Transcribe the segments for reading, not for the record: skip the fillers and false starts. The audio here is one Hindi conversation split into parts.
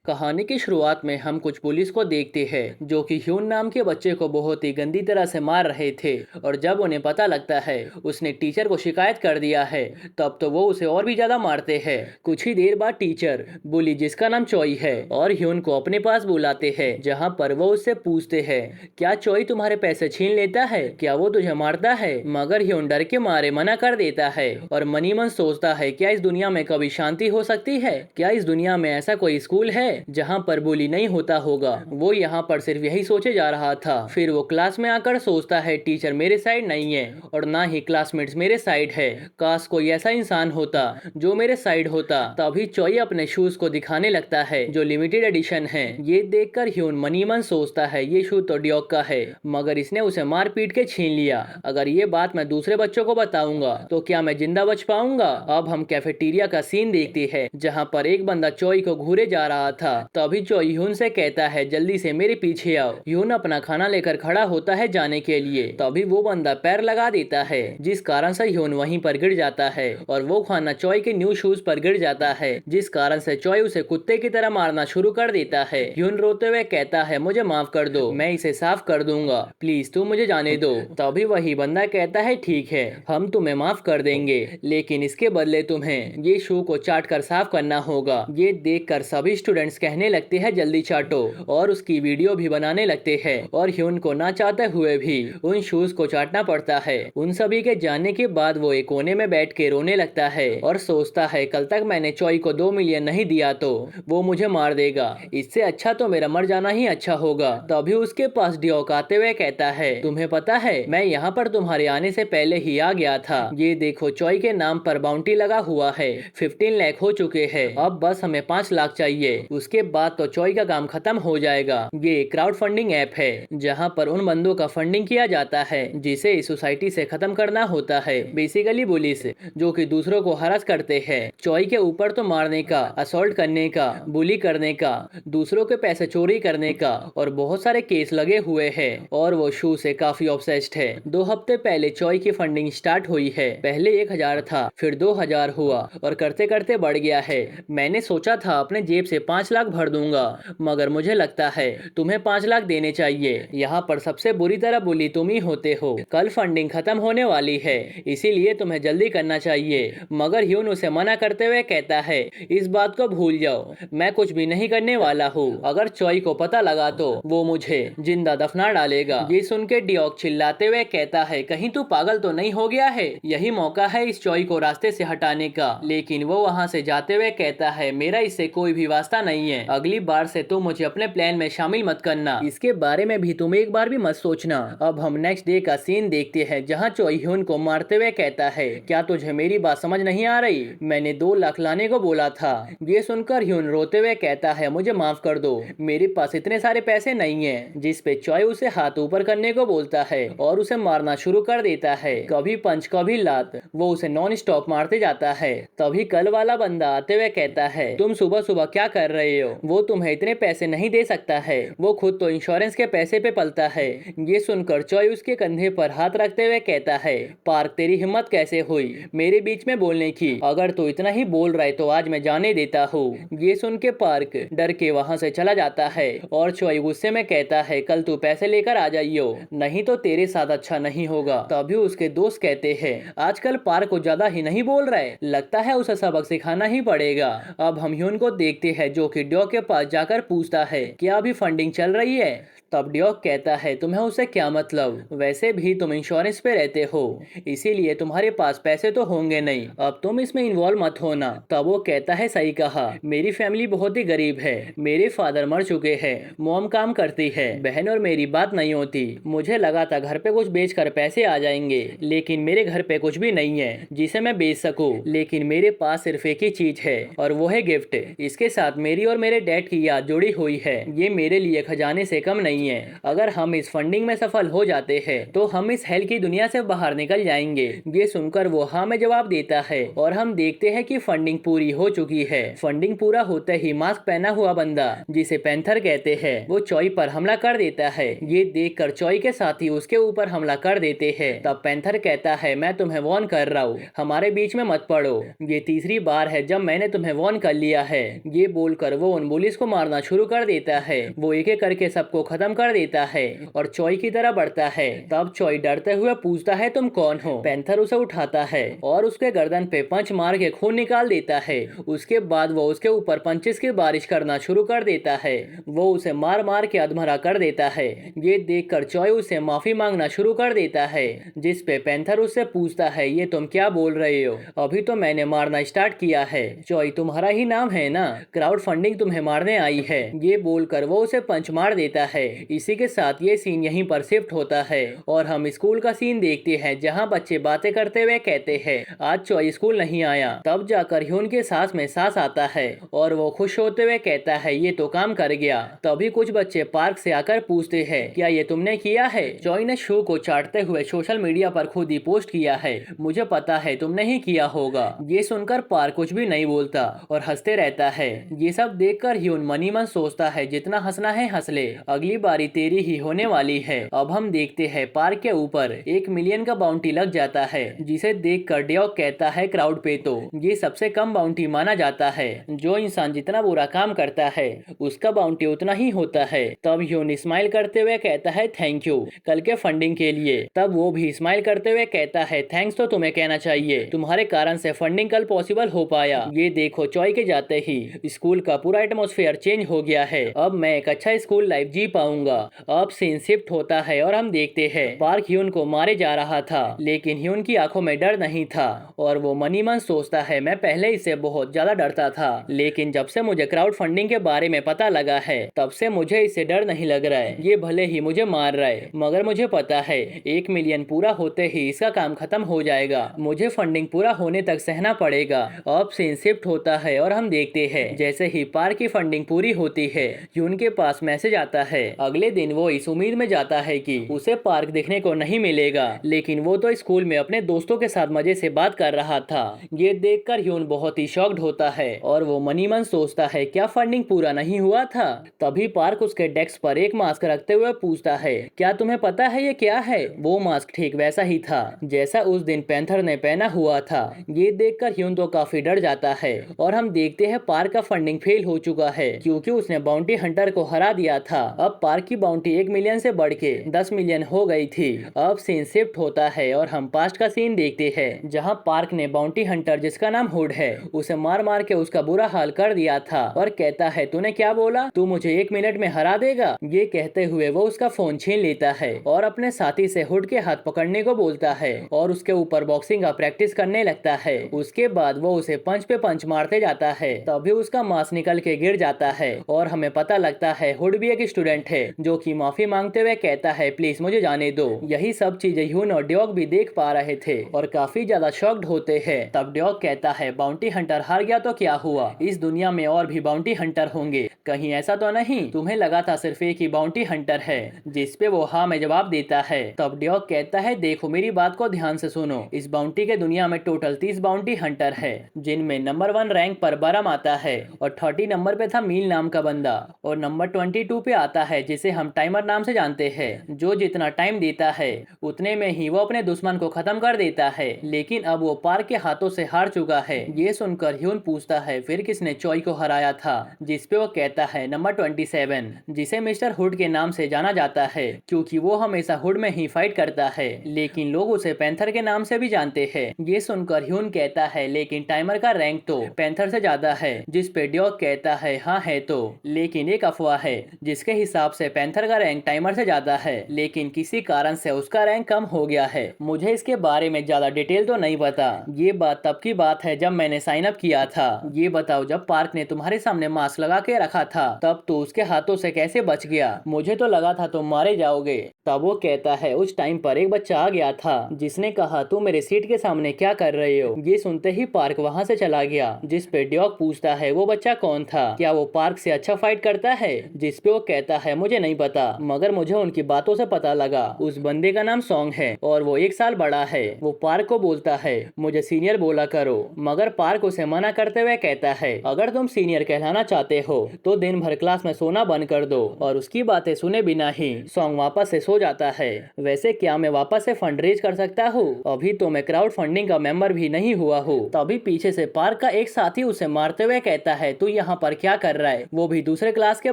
कहानी की शुरुआत में हम कुछ पुलिस को देखते हैं जो कि ह्यून नाम के बच्चे को बहुत ही गंदी तरह से मार रहे थे। और जब उन्हें पता लगता है उसने टीचर को शिकायत कर दिया है, तब तो वो उसे और भी ज्यादा मारते हैं। कुछ ही देर बाद टीचर बुली जिसका नाम चोई है और ह्यून को अपने पास बुलाते हैं, जहाँ पर वो उससे पूछते हैं क्या चोई तुम्हारे पैसे छीन लेता है, क्या वो तुझे मारता है। मगर ह्यून डर के मारे मना कर देता है और मनी मन सोचता है क्या इस दुनिया में कभी शांति हो सकती है, क्या इस दुनिया में ऐसा कोई स्कूल है जहाँ पर बुली नहीं होता होगा। वो यहाँ पर सिर्फ यही सोचे जा रहा था। फिर वो क्लास में आकर सोचता है टीचर मेरे साइड नहीं है और ना ही क्लासमेट्स मेरे साइड है। काश कोई ऐसा इंसान होता जो मेरे साइड होता। तभी चोई अपने शूज को दिखाने लगता है जो लिमिटेड एडिशन है। ये देखकर ह्यून मनी मन सोचता है ये शू तो डियोक का है, मगर इसने उसे मार पीट के छीन लिया। अगर ये बात मैं दूसरे बच्चों को बताऊंगा तो क्या मैं जिंदा बच पाऊंगा। अब हम कैफेटेरिया का सीन देखते हैं जहाँ पर एक बंदा चोई को घूरे जा रहा था। तभी चोई ह्यून से कहता है जल्दी से मेरे पीछे आओ। ह्यून अपना खाना लेकर खड़ा होता है जाने के लिए, तभी वो बंदा पैर लगा देता है जिस कारण से ह्यून वहीं पर गिर जाता है और वो खाना चोई के न्यू शूज पर गिर जाता है, जिस कारण से चोई उसे कुत्ते की तरह मारना शुरू कर देता है। ह्यून रोते हुए कहता है मुझे माफ कर दो, मैं इसे साफ कर दूंगा, प्लीज तुम मुझे जाने दो। तभी वही बंदा कहता है ठीक है हम तुम्हें माफ कर देंगे, लेकिन इसके बदले तुम्हें ये शू को चाट कर साफ करना होगा। ये देखकर सभी स्टूडेंट्स कहने लगते हैं जल्दी चाटो और उसकी वीडियो भी बनाने लगते हैं और ह्यून को ना चाहते हुए भी उन शूज को चाटना पड़ता है। उन सभी के जाने के बाद वो एक कोने में बैठ के रोने लगता है और सोचता है कल तक मैंने चोई को 2 मिलियन नहीं दिया तो वो मुझे मार देगा, इससे अच्छा तो मेरा मर जाना ही अच्छा होगा। तभी उसके पास डियोक आते हुए कहता है तुम्हें पता है मैं यहाँ पर तुम्हारे आने से पहले ही आ गया था। ये देखो चोई के नाम पर बाउंटी लगा हुआ है, 15 लाख हो चुके हैं, अब बस हमें 5 लाख चाहिए, उसके बाद तो चोई का काम खत्म हो जाएगा। ये क्राउड फंडिंग ऐप है जहाँ पर उन बंदों का फंडिंग किया जाता है जिसे इस सोसाइटी से खत्म करना होता है। बेसिकली पुलिस जो कि दूसरों को हरास करते हैं। चोई के ऊपर तो मारने का, असॉल्ट करने का, बुली करने का, दूसरों के पैसे चोरी करने का और बहुत सारे केस लगे हुए हैं और वो शू से काफी ऑब्सेस्ड है। 2 हफ्ते पहले चोई की फंडिंग स्टार्ट हुई है। पहले 1000 था, फिर 2000 हुआ और करते करते बढ़ गया है। मैंने सोचा था अपने जेब से 5 लाख भर दूंगा, मगर मुझे लगता है तुम्हें 5 लाख देने चाहिए। यहाँ पर सबसे बुरी तरह बुली तुम ही होते हो। कल फंडिंग खत्म होने वाली है, इसीलिए तुम्हें जल्दी करना चाहिए। मगर ह्यून उसे मना करते हुए कहता है इस बात को भूल जाओ, मैं कुछ भी नहीं करने वाला हूँ। अगर चोई को पता लगा तो वो मुझे जिंदा दफना डालेगा। ये सुन के डियोक चिल्लाते हुए कहता है कहीं तू पागल तो नहीं हो गया है, यही मौका है इस चोई को रास्ते से हटाने का। लेकिन वो वहाँ से जाते हुए कहता है मेरा इससे कोई भी वास्ता नहीं है, अगली बार से तुम मुझे अपने प्लान में शामिल मत करना, इसके बारे में भी तुम एक बार भी मत सोचना। अब हम नेक्स्ट डे का सीन देखते हैं जहाँ चोई ह्यून को मारते हुए कहता है क्या तुझे मेरी बात समझ नहीं आ रही, मैंने 2 लाख लाने को बोला था। ये सुनकर ह्यून रोते हुए कहता है मुझे माफ कर दो, मेरे पास इतने सारे पैसे नहीं है। जिस पे चोई उसे हाथ ऊपर करने को बोलता है और उसे मारना शुरू कर देता है, कभी पंच कभी लात, वो उसे नॉन स्टॉप मारते जाता है। तभी कल वाला बंदा आते हुए कहता है तुम सुबह सुबह क्या कर रहे हो, वो तुम्हें इतने पैसे नहीं दे सकता है, वो खुद तो इंश्योरेंस के पैसे पे पलता है। ये सुनकर चोई उसके कंधे पर हाथ रखते हुए कहता है पार्क तेरी हिम्मत कैसे हुई मेरे बीच में बोलने की, अगर तू इतना ही बोल रहा है तो आज मैं जाने देता हूँ। ये सुन के पार्क डर के वहाँ से चला जाता है और चोई गुस्से में कहता है कल तू पैसे लेकर आ जाइयो, नहीं तो तेरे साथ अच्छा नहीं होगा। तभी उसके दोस्त कहते हैं आजकल पार्क को ज्यादा ही नहीं बोल रहा है, लगता है उसे सबक सिखाना ही पड़ेगा। अब हम ह्यून को देखते हैं जो कि डियोक के पास जाकर पूछता है क्या अभी फंडिंग चल रही है। तब डियोक कहता है तुम्हें उससे क्या मतलब, वैसे भी तुम इंश्योरेंस पे रहते हो इसीलिए तुम्हारे पास पैसे तो होंगे नहीं, अब तुम इसमें इन्वॉल्व मत होना। तब वो कहता है सही कहा, मेरी फैमिली बहुत ही गरीब है, मेरे फादर मर चुके हैं, मॉम काम करती है, बहन और मेरी बात नहीं होती। मुझे लगा था घर पे कुछ बेचकर पैसे आ जाएंगे, लेकिन मेरे घर पे कुछ भी नहीं है जिसे मैं बेच सकूं। लेकिन मेरे पास सिर्फ एक ही चीज है और वो है गिफ्ट। इसके साथ मेरी और मेरे डैड की याद जुड़ी हुई है, ये मेरे लिए खजाने से कम नहीं नहीं है। अगर हम इस फंडिंग में सफल हो जाते हैं तो हम इस हेल की दुनिया से बाहर निकल जाएंगे। ये सुनकर वो हाँ में जवाब देता है और हम देखते हैं कि फंडिंग पूरी हो चुकी है। फंडिंग पूरा होते ही मास्क पहना हुआ बंदा, जिसे पैंथर कहते हैं, वो चॉय पर हमला कर देता है। ये देखकर चॉय के साथी उसके ऊपर हमला कर देते हैं। तब पैंथर कहता है, मैं तुम्हें वार्न कर रहा हूँ, हमारे बीच में मत पड़ो। ये तीसरी बार है जब मैंने तुम्हें वार्न कर लिया है। ये बोलकर वो उन पुलिस को मारना शुरू कर देता है। वो एक एक करके सबको खत्म कर देता है और चॉय की तरह बढ़ता है। तब चॉय डरते हुए पूछता है, तुम कौन हो? पैंथर उसे उठाता है और उसके गर्दन पे पंच मार के खून निकाल देता है। उसके बाद वो उसके ऊपर पंचेस की बारिश करना शुरू कर देता है। वो उसे मार मार के अधमरा कर देता है। ये देखकर चॉय उसे माफी मांगना शुरू कर देता है, जिस पे पैंथर उससे पूछता है, ये तुम क्या बोल रहे हो? अभी तो मैंने मारना स्टार्ट किया है। चॉय, तुम्हारा ही नाम है ना? क्राउड फंडिंग तुम्हें मारने आई है। ये बोलकर वो उसे पंच मार देता है। इसी के साथ ये सीन यहीं पर शिफ्ट होता है और हम स्कूल का सीन देखते हैं, जहाँ बच्चे बातें करते हुए कहते हैं, आज चॉय स्कूल नहीं आया। तब जाकर ह्यून के सांस में सांस आता है और वो खुश होते हुए कहता है, ये तो काम कर गया। तभी कुछ बच्चे पार्क से आकर पूछते हैं, क्या ये तुमने किया है? चॉय ने शो को चाटते हुए सोशल मीडिया पर खुद ही पोस्ट किया है, मुझे पता है तुमने ही किया होगा। ये सुनकर पार्क कुछ भी नहीं बोलता और हंसते रहता है। ये सब देखकर ह्यून मनी मन सोचता है, जितना हंसना है हंस ले, अगली बारी तेरी ही होने वाली है। अब हम देखते हैं पार्क के ऊपर 1 मिलियन का बाउंटी लग जाता है, जिसे देखकर ड्यूक कहता है, क्राउड पे तो ये सबसे कम बाउंटी माना जाता है। जो इंसान जितना बुरा काम करता है उसका बाउंटी उतना ही होता है। तब ह्यून स्माइल करते हुए कहता है, थैंक यू कल के फंडिंग के लिए। तब वो भी स्माइल करते हुए कहता है, थैंक्स तो तुम्हें कहना चाहिए, तुम्हारे कारण से फंडिंग कल पॉसिबल हो पाया। ये देखो, चॉय के जाते ही स्कूल का पूरा एटमॉस्फेयर चेंज हो गया है। अब मैं एक अच्छा स्कूल लाइफ जी पाऊंगा। अब सीन शिफ्ट होता है और हम देखते हैं पार्क ह्यून को मारे जा रहा था, लेकिन ह्यून की आंखों में डर नहीं था और वो मनी मन सोचता है, मैं पहले इससे बहुत ज्यादा डरता था, लेकिन जब से मुझे क्राउड फंडिंग के बारे में पता लगा है तब से मुझे इससे डर नहीं लग रहा है। ये भले ही मुझे मार रहा है, मगर मुझे पता है 1 मिलियन पूरा होते ही इसका काम खत्म हो जाएगा। मुझे फंडिंग पूरा होने तक सहना पड़ेगा। अब सीन शिफ्ट होता है और हम देखते हैं जैसे ही पार्क की फंडिंग पूरी होती है, ह्यून के पास मैसेज आता है। अगले दिन वो इस उम्मीद में जाता है कि उसे पार्क देखने को नहीं मिलेगा, लेकिन वो तो स्कूल में अपने दोस्तों के साथ मजे से बात कर रहा था। ये देखकर ह्यून बहुत ही शॉक्ड होता है और वो मनी मन सोचता है, क्या फंडिंग पूरा नहीं हुआ था? तभी पार्क उसके डेस्क पर एक मास्क रखते हुए पूछता है, क्या तुम्हें पता है ये क्या है? वो मास्क ठीक वैसा ही था जैसा उस दिन पैंथर ने पहना हुआ था। ये देखकर ह्यून तो काफी डर जाता है और हम देखते हैं पार्क का फंडिंग फेल हो चुका है, क्योंकि उसने बाउंटी हंटर को हरा दिया था। अब पार्क की बाउंटी 1 मिलियन से बढ़ के 10 मिलियन हो गई थी। अब सीन शिफ्ट होता है और हम पास्ट का सीन देखते हैं, जहां पार्क ने बाउंटी हंटर, जिसका नाम हुड है, उसे मार मार के उसका बुरा हाल कर दिया था और कहता है, तूने क्या बोला? तू मुझे 1 मिनट में हरा देगा? ये कहते हुए वो उसका फोन छीन लेता है और अपने साथी से हुड के हाथ पकड़ने को बोलता है और उसके ऊपर बॉक्सिंग का प्रैक्टिस करने लगता है। उसके बाद वो उसे पंच पे पंच मारते जाता है। तभी उसका मांस निकल के गिर जाता है और हमें पता लगता है हुड भी एक स्टूडेंट है, जो कि माफी मांगते हुए कहता है, प्लीज मुझे जाने दो। यही सब चीजें ह्यून और ड्यूक भी देख पा रहे थे और काफी ज्यादा शॉक्ड होते हैं। तब ड्यूक कहता है, बाउंटी हंटर हार गया तो क्या हुआ? इस दुनिया में और भी बाउंटी हंटर होंगे, कहीं ऐसा तो नहीं तुम्हें लगा था सिर्फ एक ही बाउंटी हंटर है? जिस पे वो हाँ में जवाब देता है। तब ड्यूक कहता है, देखो मेरी बात को ध्यान से सुनो, इस बाउंटी के दुनिया में टोटल 30 बाउंटी हंटर है, जिनमें नंबर 1 रैंक पर बरम आता है और 30 नंबर पे था मील नाम का बंदा, और नंबर 22 पे आता है जिसे हम टाइमर नाम से जानते हैं, जो जितना टाइम देता है उतने में ही वो अपने दुश्मन को खत्म कर देता है। लेकिन अब वो पार्क के हाथों से हार चुका है। ये सुनकर ह्यून पूछता है, फिर किसने चॉय को हराया था? जिस पे वो कहता है, नंबर 27, जिसे मिस्टर हुड के नाम से जाना जाता है, क्योंकि वो हमेशा हुड में ही फाइट करता है, लेकिन लोग उसे पैंथर के नाम से भी जानते हैं। ये सुनकर ह्यून कहता है, लेकिन टाइमर का रैंक तो पैंथर से ज्यादा है। जिस पे ड्यूक कहता है, हाँ है तो, लेकिन एक अफवाह है, जिसके हिसाब से पैंथर का रैंक टाइमर से ज्यादा है, लेकिन किसी कारण से उसका रैंक कम हो गया है। मुझे इसके बारे में ज्यादा डिटेल तो नहीं पता। ये बात तब की बात है जब मैंने साइन अप किया था। ये बताओ, जब पार्क ने तुम्हारे सामने मास्क लगा के रखा था तब तो उसके हाथों से कैसे बच गया? मुझे तो लगा था तुम मारे जाओगे। तब वो कहता है, उस टाइम पर एक बच्चा आ गया था जिसने कहा, तुम मेरे सीट के सामने क्या कर रहे हो? ये सुनते ही पार्क वहाँ से चला गया। जिस पे ड्यूक पूछता है, वो बच्चा कौन था? क्या वो पार्क से अच्छा फाइट करता है? जिस पे वो कहता है, मुझे नहीं पता, मगर मुझे उनकी बातों से पता लगा उस बंदे का नाम सॉन्ग है और वो 1 साल बड़ा है। वो पार्क को बोलता है मुझे सीनियर बोला करो, मगर पार्क उसे मना करते हुए कहता है अगर तुम सीनियर कहलाना चाहते हो तो दिन भर क्लास में सोना बंद कर दो। और उसकी बातें सुने बिना ही सॉन्ग वापस से सो जाता है। वैसे क्या मैं वापस से फंड रेज कर सकता हूँ? अभी तो मैं क्राउड फंडिंग का मेंबर भी नहीं हुआ हूँ। तभी पीछे से पार्क का एक साथी उसे मारते हुए कहता है तू यहाँ पर क्या कर रहा है, वो भी दूसरे क्लास के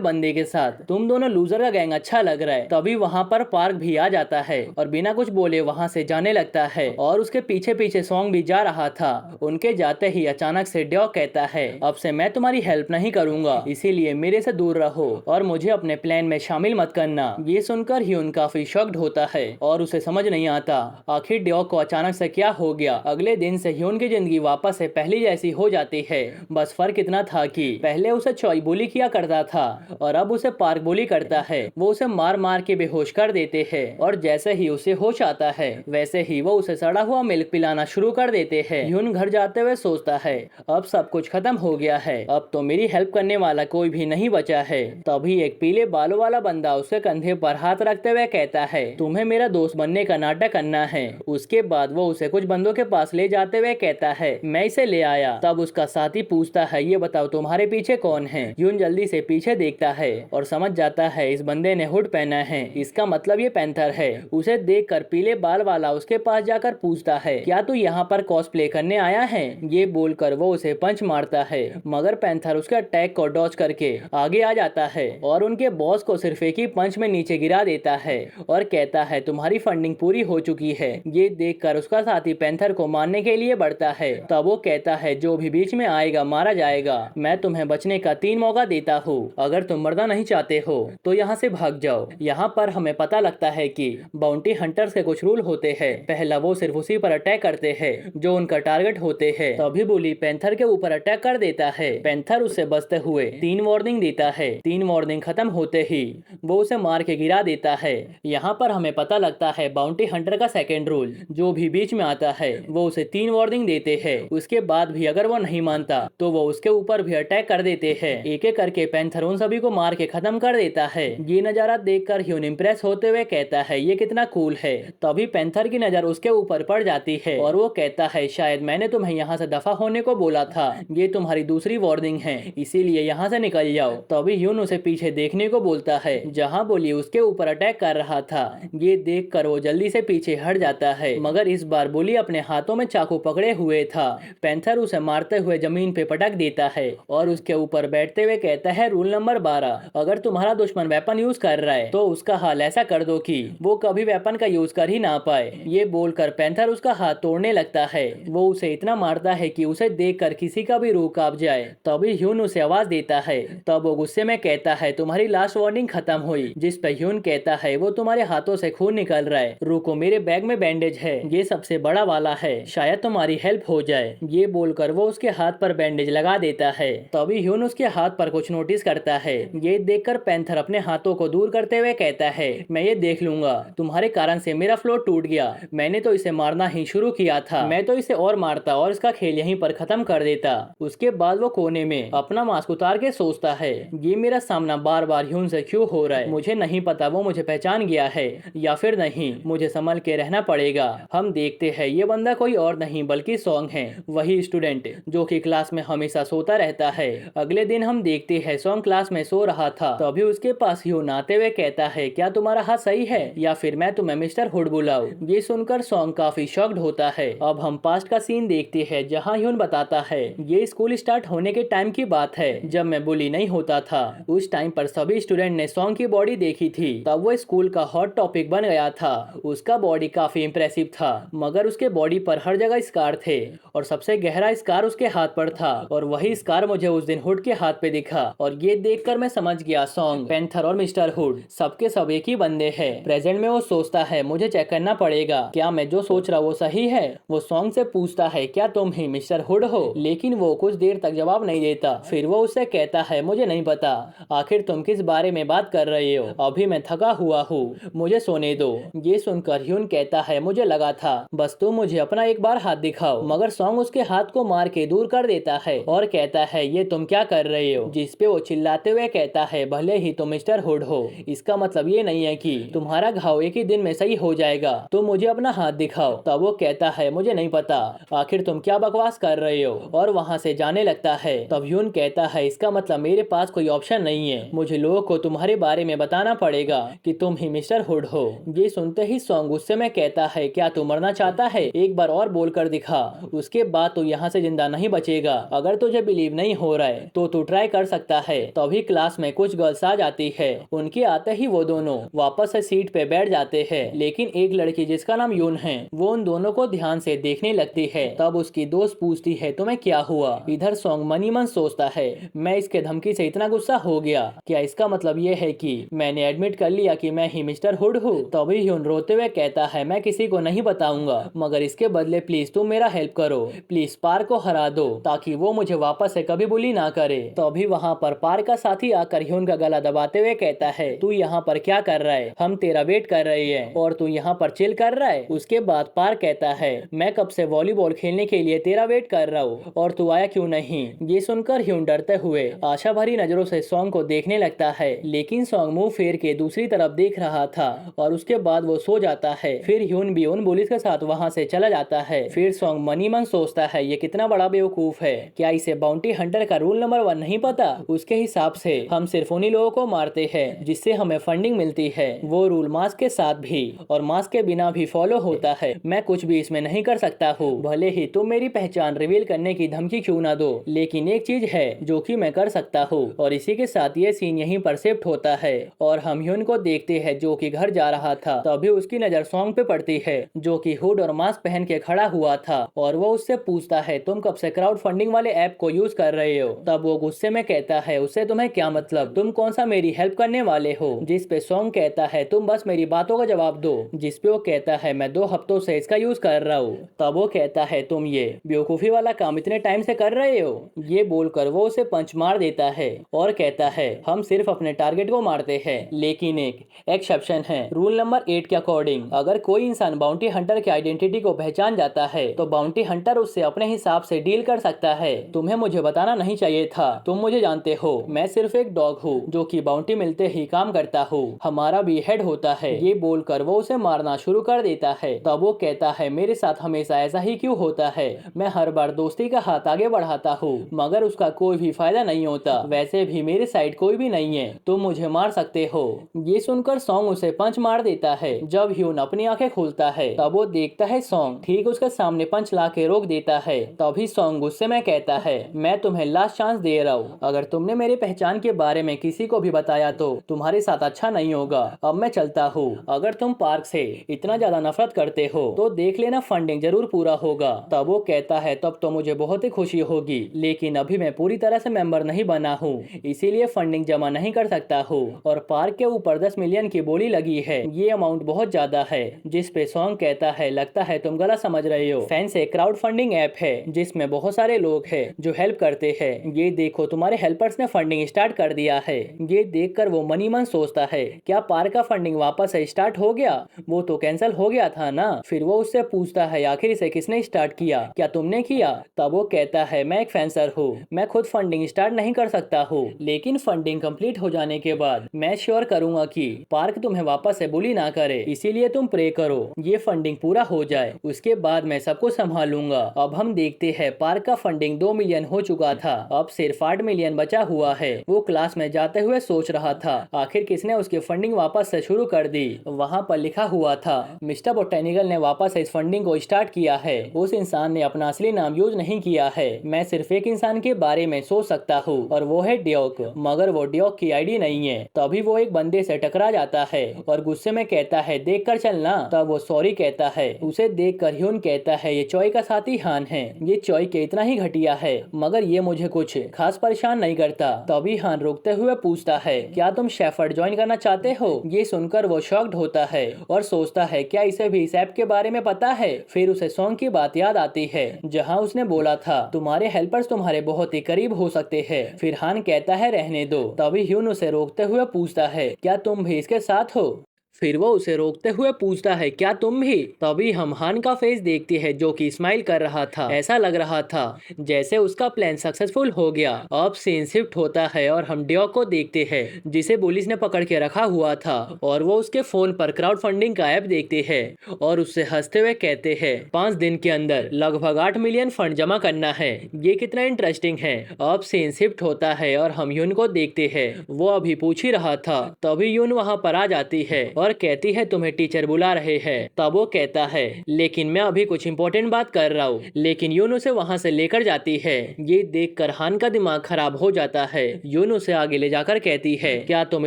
बंदे के साथ। तुम दोनों लूजर का गैंग अच्छा लग रहा है। तभी वहाँ पर पार्क भी आ जाता है और बिना कुछ बोले वहाँ से जाने लगता है और उसके पीछे पीछे सॉन्ग भी जा रहा था। उनके जाते ही अचानक से ड्यॉक कहता है अब से मैं तुम्हारी हेल्प नहीं करूंगा, इसीलिए मेरे से दूर रहो और मुझे अपने प्लान में शामिल मत करना। ये सुनकर ह्यून काफी शॉक्ड होता है और उसे समझ नहीं आता आखिर ड्यॉक को अचानक से क्या हो गया। अगले दिन से ह्यून की जिंदगी वापस से पहली जैसी हो जाती है। बस फर्क इतना था कि पहले उसे चॉय बुली किया करता था और अब उसे पार्क बुली करता है। वो उसे मार मार के बेहोश कर देते हैं और जैसे ही उसे होश आता है वैसे ही वो उसे सड़ा हुआ मिल्क पिलाना शुरू कर देते हैं। ह्यून घर जाते हुए सोचता है अब सब कुछ खत्म हो गया है, अब तो मेरी हेल्प करने वाला कोई भी नहीं बचा है। तभी एक पीले बालों वाला बंदा उसके कंधे पर हाथ रखते हुए कहता है तुम्हें मेरा दोस्त बनने का नाटक करना है। उसके बाद वो उसे कुछ बंदों के पास ले जाते हुए कहता है मैं इसे ले आया। तब उसका साथी पूछता है ये बताओ तुम्हारे पीछे कौन है। ह्यून जल्दी से पीछे देखता है और समझ जाता है इस बंदे ने हुड पहना है, इसका मतलब ये पैंथर है। उसे देखकर पीले बाल वाला उसके पास जाकर पूछता है क्या तू यहाँ पर कॉस्प्ले करने आया है। ये बोलकर वो उसे पंच मारता है मगर पैंथर उसके अटैक को डॉज करके आगे आ जाता है और उनके बॉस को सिर्फ एक ही पंच में नीचे गिरा देता है और कहता है तुम्हारी फंडिंग पूरी हो चुकी है। ये देखकर उसका साथी पैंथर को मारने के लिए बढ़ता है। तब वो कहता है जो भी बीच में आएगा मारा जाएगा। मैं तुम्हें बचने का 3 मौका देता हूँ, अगर तुम मरना नहीं चाहते हो तो यहाँ से भाग जाओ। यहाँ पर हमें पता लगता है कि बाउंटी हंटर्स के कुछ रूल होते हैं। पहला वो सिर्फ उसी पर अटैक करते हैं जो उनका टारगेट होते हैं। तभी बुली पैंथर के ऊपर अटैक कर देता है। पैंथर उससे बचते हुए 3 वार्निंग देता है। 3 वार्निंग खत्म होते ही वो उसे मार के गिरा देता है। यहाँ पर हमें पता लगता है बाउंटी हंटर का सेकेंड रूल, जो भी बीच में आता है वो उसे 3 वार्निंग देते हैं। उसके बाद भी अगर वो नहीं मानता तो वो उसके ऊपर भी अटैक कर देते हैं। एक एक करके पैंथर उन सभी को मार के खत्म कर देता है। ये नजारा देखकर ह्यून इम्प्रेस होते हुए कहता है ये कितना कूल है। तभी पैंथर की नजर उसके ऊपर पड़ जाती है और वो कहता है शायद मैंने तुम्हें यहाँ से दफा होने को बोला था, ये तुम्हारी दूसरी वार्निंग है, इसीलिए यहाँ से निकल जाओ। तभी ह्यून उसे पीछे देखने को बोलता है जहाँ बुली उसके ऊपर अटैक कर रहा था। ये देखकर वो जल्दी से पीछे हट जाता है मगर इस बार बुली अपने हाथों में चाकू पकड़े हुए था। पैंथर उसे मारते हुए जमीन पे पटक देता है और उसके ऊपर बैठते हुए कहता है रूल नंबर 12, अगर तुम्हारा दुश्मन वेपन यूज कर रहा है तो उसका हाल ऐसा कर दो कि वो कभी वेपन का यूज कर ही ना पाए। ये बोलकर पैंथर उसका हाथ तोड़ने लगता है। वो उसे इतना मारता है कि उसे देखकर किसी का भी रूह कांप जाए। तभी ह्यून उसे आवाज देता है। तब वो गुस्से में कहता है तुम्हारी लास्ट वार्निंग खत्म हुई। जिस पे ह्यून कहता है वो तुम्हारे हाथों से खून निकल रहा है, रुको मेरे बैग में बैंडेज है, ये सबसे बड़ा वाला है, शायद तुम्हारी हेल्प हो जाए। ये बोलकर वो उसके हाथ पर बैंडेज लगा देता है। तभी ह्यून उसके हाथ पर कुछ नोटिस करता है। ये देखकर पैंथर अपने हाथों को दूर करते हुए कहता है मैं ये देख लूंगा, तुम्हारे कारण से मेरा फ्लो टूट गया, मैंने तो इसे मारना ही शुरू किया था, मैं तो इसे और मारता और इसका खेल यहीं पर खत्म कर देता। उसके बाद वो कोने में अपना मास्क उतार के सोचता है ये मेरा सामना बार बार ह्यून से क्यों हो रहा है, मुझे नहीं पता वो मुझे पहचान गया है या फिर नहीं, मुझे संभल के रहना पड़ेगा। हम देखते हैं ये बंदा कोई और नहीं बल्कि सॉन्ग है, वही स्टूडेंट जो कि क्लास में हमेशा सोता रहता है। अगले दिन हम देखते हैं सॉन्ग क्लास में सो रहा था। तभी उसके पास ह्यून आते हुए कहता है क्या तुम्हारा हाथ सही है या फिर मैं तुम्हें मिस्टर हुड बुलाऊं। ये सुनकर सॉन्ग काफी शॉक्ड होता है। अब हम पास्ट का सीन देखते हैं जहाँ ह्यून बताता है ये स्कूल स्टार्ट होने के टाइम की बात है जब मैं बुली नहीं होता था। उस टाइम पर सभी स्टूडेंट ने सॉन्ग की बॉडी देखी थी, तब वो स्कूल का हॉट टॉपिक बन गया था। उसका बॉडी काफी इम्प्रेसिव था मगर उसके बॉडी पर हर जगह स्कार थे और सबसे गहरा स्कार उसके हाथ पर था और वही स्कार मुझे उस दिन हुड के हाथ पे दिखा और ये देखकर मैं समझ गया सॉन्ग, पैंथर और मिस्टर हुड सबके सब एक ही बंदे हैं। प्रेजेंट में वो सोचता है मुझे चेक करना पड़ेगा क्या मैं जो सोच रहा वो सही है। वो सॉन्ग से पूछता है क्या तुम ही मिस्टर हुड हो, लेकिन वो कुछ देर तक जवाब नहीं देता। फिर वो उससे कहता है मुझे नहीं पता आखिर तुम किस बारे में बात कर रहे हो, अभी मैं थका हुआ हूँ, मुझे सोने दो। ये सुनकर ह्यून कहता है मुझे लगा था, बस तुम मुझे अपना एक बार हाथ दिखाओ। मगर सॉन्ग उसके हाथ को मार के दूर कर देता है और कहता है ये तुम क्या कर रहे हो। जिस पे वो चिल्लाते हुए कहता है भले ही तुम मिस्टर हुड हो, इसका मतलब ये नहीं है कि तुम्हारा घाव एक ही दिन में सही हो जाएगा। तुम मुझे अपना हाथ दिखाओ। तब वो कहता है मुझे नहीं पता, आखिर तुम क्या बकवास कर रहे हो, और वहाँ से जाने लगता है। तब ह्यून कहता है इसका मतलब मेरे पास कोई ऑप्शन नहीं है, मुझे लोगों को तुम्हारे बारे में बताना पड़ेगा कि तुम ही मिस्टर हुड हो। ये सुनते ही सॉन्ग गुस्से में कहता है क्या तू मरना चाहता है, एक बार और बोल कर दिखा, उसके बाद तू यहाँ से जिंदा नहीं बचेगा। अगर तुझे बिलीव नहीं हो रहा है तो तू ट्राई कर सकता है। तभी क्लास में कुछ गर्ल्स आ जाती है, उनके आते ही वो दोनों वापस से सीट पे बैठ जाते हैं। लेकिन एक लड़की जिसका नाम यून है वो उन दोनों को ध्यान से देखने लगती है। तब उसकी दोस्त पूछती है तुम्हें क्या हुआ। इधर सॉन्ग मनी मन सोचता है मैं इसके धमकी से इतना गुस्सा हो गया, क्या इसका मतलब ये है कि मैंने एडमिट कर लिया कि मैं ही मिस्टर हुड हूँ। तभी ह्यून रोते हुए कहता है मैं किसी को नहीं बताऊंगा, मगर इसके बदले प्लीज तुम मेरा हेल्प करो, प्लीज पार्क को हरा दो ताकि वो मुझे वापस से कभी बुली ना करे। तभी वहाँ पर पार्क का साथी आकर ह्यून का गला दबाते हुए कहता है तू यहाँ पर क्या कर रहा है, हम तेरा वेट कर रहे हैं और तू यहाँ पर चिल कर रहा है। उसके बाद पार्क कहता है मैं कब से वॉलीबॉल खेलने के लिए तेरा वेट कर रहा हूँ और तू आया क्यों नहीं। ये सुनकर ह्यून डरते हुए आशा भरी नजरों से सॉन्ग को देखने लगता है, लेकिन सॉन्ग मुंह फेर के दूसरी तरफ देख रहा था और उसके बाद वो सो जाता है। फिर ह्यून भी उन पुलिस के साथ वहाँ से चला जाता है। फिर सॉन्ग मनी मन सोचता है ये कितना बड़ा बेवकूफ है, क्या इसे बाउंटी हंटर का रूल नंबर 1 नहीं पता। उसके हिसाब से हम सिर्फ उन्हीं लोगों को मारते हैं जिससे हमें फंडिंग मिलती है, वो रूल मास्क के साथ भी और मास्क के बिना भी फॉलो होता है। मैं कुछ भी इसमें नहीं कर सकता हूँ, भले ही तुम मेरी पहचान रिवील करने की धमकी क्यों ना दो, लेकिन एक चीज है जो कि मैं कर सकता हूँ। और इसी के साथ ये सीन यहीं पर शिफ्ट होता है और हम ह्यून को देखते हैं जो कि घर जा रहा था। तभी उसकी नजर सॉन्ग पे पड़ती है जो कि हुड और मास्क पहन के खड़ा हुआ था और वो उससे पूछता है तुम कब से क्राउड फंडिंग वाले ऐप को यूज कर रहे हो। तब वो गुस्से में कहता है उससे तुम्हें क्या मतलब, तुम कौन सा मेरी हेल्प करने वाले हो। जिस पे सॉन्ग कहता है तुम बस मेरी बातों का जवाब दो। जिस पे वो कहता है मैं 2 हफ्तों से इसका यूज कर रहा हूँ। तब वो कहता है तुम ये बेवकूफी वाला काम इतने टाइम से कर रहे हो। ये बोलकर वो उसे पंच मार देता है और कहता है हम सिर्फ अपने टारगेट को मारते हैं, लेकिन एक एक्सेप्शन है, रूल नंबर 8 के अकॉर्डिंग अगर कोई इंसान बाउंटी हंटर की आइडेंटिटी को पहचान जाता है तो बाउंटी हंटर उससे अपने हिसाब से डील कर सकता है। तुम्हें मुझे बताना नहीं चाहिए था, तुम मुझे जानते हो, मैं सिर्फ एक डॉग हूँ जो कि बाउंटी मिलते ही काम करता हूँ, हमारा भी हेड होता है। ये बोलकर वो उसे मारना शुरू कर देता है। तब वो कहता है मेरे साथ हमेशा ऐसा ही क्यों होता है, मैं हर बार दोस्ती का हाथ आगे बढ़ाता हूँ मगर उसका कोई भी फायदा नहीं होता, वैसे भी मेरे साइड कोई भी नहीं है, तुम मुझे मार सकते हो। ये सुनकर सॉन्ग उसे पंच मार देता है। जब ह्यून अपनी आंखें खोलता है तब वो देखता है सॉन्ग ठीक उसके सामने पंच ला के रोक देता है। तभी सॉन्ग गुस्से में कहता है मैं तुम्हें लास्ट चांस दे रहा हूँ, अगर तुमने मेरी पहचान के बारे में किसी को भी बताया तो तुम्हारे साथ अच्छा नहीं होगा। अब मैं चलता हूँ, अगर तुम पार्क से इतना ज्यादा नफरत करते हो तो देख लेना फंडिंग जरूर पूरा होगा। तब वो कहता है तब तो मुझे बहुत ही खुशी होगी, लेकिन अभी मैं पूरी तरह से मेंबर नहीं बना हूँ, इसीलिए फंडिंग जमा नहीं कर सकता हूँ और पार्क के ऊपर 10 मिलियन की बोली लगी है, ये अमाउंट बहुत ज्यादा है। जिस पे सॉन्ग कहता है लगता है तुम गलत समझ रहे हो, फैंस एक क्राउड फंडिंग ऐप है जिसमें बहुत सारे लोग हैं जो हेल्प करते हैं, ये देखो तुम्हारे हेल्पर्स ने फंडिंग स्टार्ट कर दिया है। ये देखकर वो मनी मन सोचता है क्या पार्क का फंडिंग वापस से स्टार्ट हो गया, वो तो कैंसिल हो गया था ना। फिर वो उससे पूछता है आखिर इसे किसने स्टार्ट किया, क्या तुमने किया। तब वो कहता है मैं एक फेंसर हूँ, मैं खुद फंडिंग स्टार्ट नहीं कर सकता हूँ, लेकिन फंडिंग कंप्लीट हो जाने के बाद मैं श्योर करूंगा कि पार्क तुम्हें वापस से बुली ना करे, इसीलिए तुम प्रे करो ये फंडिंग पूरा हो जाए, उसके बाद मैं सबको संभालूंगा। अब हम देखते हैं पार्क का फंडिंग 2 मिलियन हो चुका था, अब सिर्फ 8 मिलियन बचा हुआ है। वो क्लास में जाते हुए सोच रहा था आखिर किसने उसकी फंडिंग वापस से शुरू कर दी। वहाँ पर लिखा हुआ था मिस्टर बोटेनिकल ने वापस इस फंडिंग को स्टार्ट किया है, उस इंसान ने अपना असली नाम यूज नहीं किया है, मैं सिर्फ एक इंसान के बारे में सोच सकता हूँ और वो है ड्योक, मगर वो ड्योक की आईडी नहीं है। तभी वो एक बंदे से टकरा जाता है और गुस्से में कहता है देख कर चलना। तब वो सॉरी कहता है। उसे देख कर ह्यून कहता है ये चॉय का साथी हान है, ये चॉय के इतना ही घटिया है मगर ये मुझे कुछ खास परेशान नहीं करता। तभी हान रुकते हुए पूछता है क्या तुम शेफर्ड ज्वाइन करना चाहते हो। ये सुनकर वो शॉक्ड होता है और सोचता है क्या इसे भी इस ऐप के बारे में पता है। फिर उसे सॉन्ग की बात याद आती है जहाँ उसने बोला था तुम्हारे हेल्पर्स तुम्हारे बहुत ही करीब हो सकते हैं। फिर हान कहता है रहने दो। तभी ह्यून उसे रोकते हुए पूछता है क्या तुम भी इसके साथ हो। फिर वो उसे रोकते हुए पूछता है क्या तुम भी। तभी हम हान का फेस देखते हैं जो कि स्माइल कर रहा था। ऐसा लग रहा था जैसे उसका प्लान सक्सेसफुल हो गया। अब सीन शिफ्ट होता है और हम डियोक को देखते हैं जिसे पुलिस ने पकड़ के रखा हुआ था और वो उसके फोन पर क्राउड फंडिंग का ऐप देखते हैं और उससे हंसते हुए कहते हैं 5 दिन के अंदर लगभग 8 मिलियन फंड जमा करना है। ये कितना इंटरेस्टिंग है। अब सीन शिफ्ट होता है और हम यून को देखते हैं। वो अभी पूछ ही रहा था तभी यून वहाँ पर आ जाती है और कहती है तुम्हें टीचर बुला रहे हैं। तब वो कहता है लेकिन मैं अभी कुछ इंपॉर्टेंट बात कर रहा हूँ। लेकिन यून उसे वहाँ से लेकर जाती है। ये देखकर हान का दिमाग खराब हो जाता है। यून उसे आगे ले जाकर कहती है क्या तुम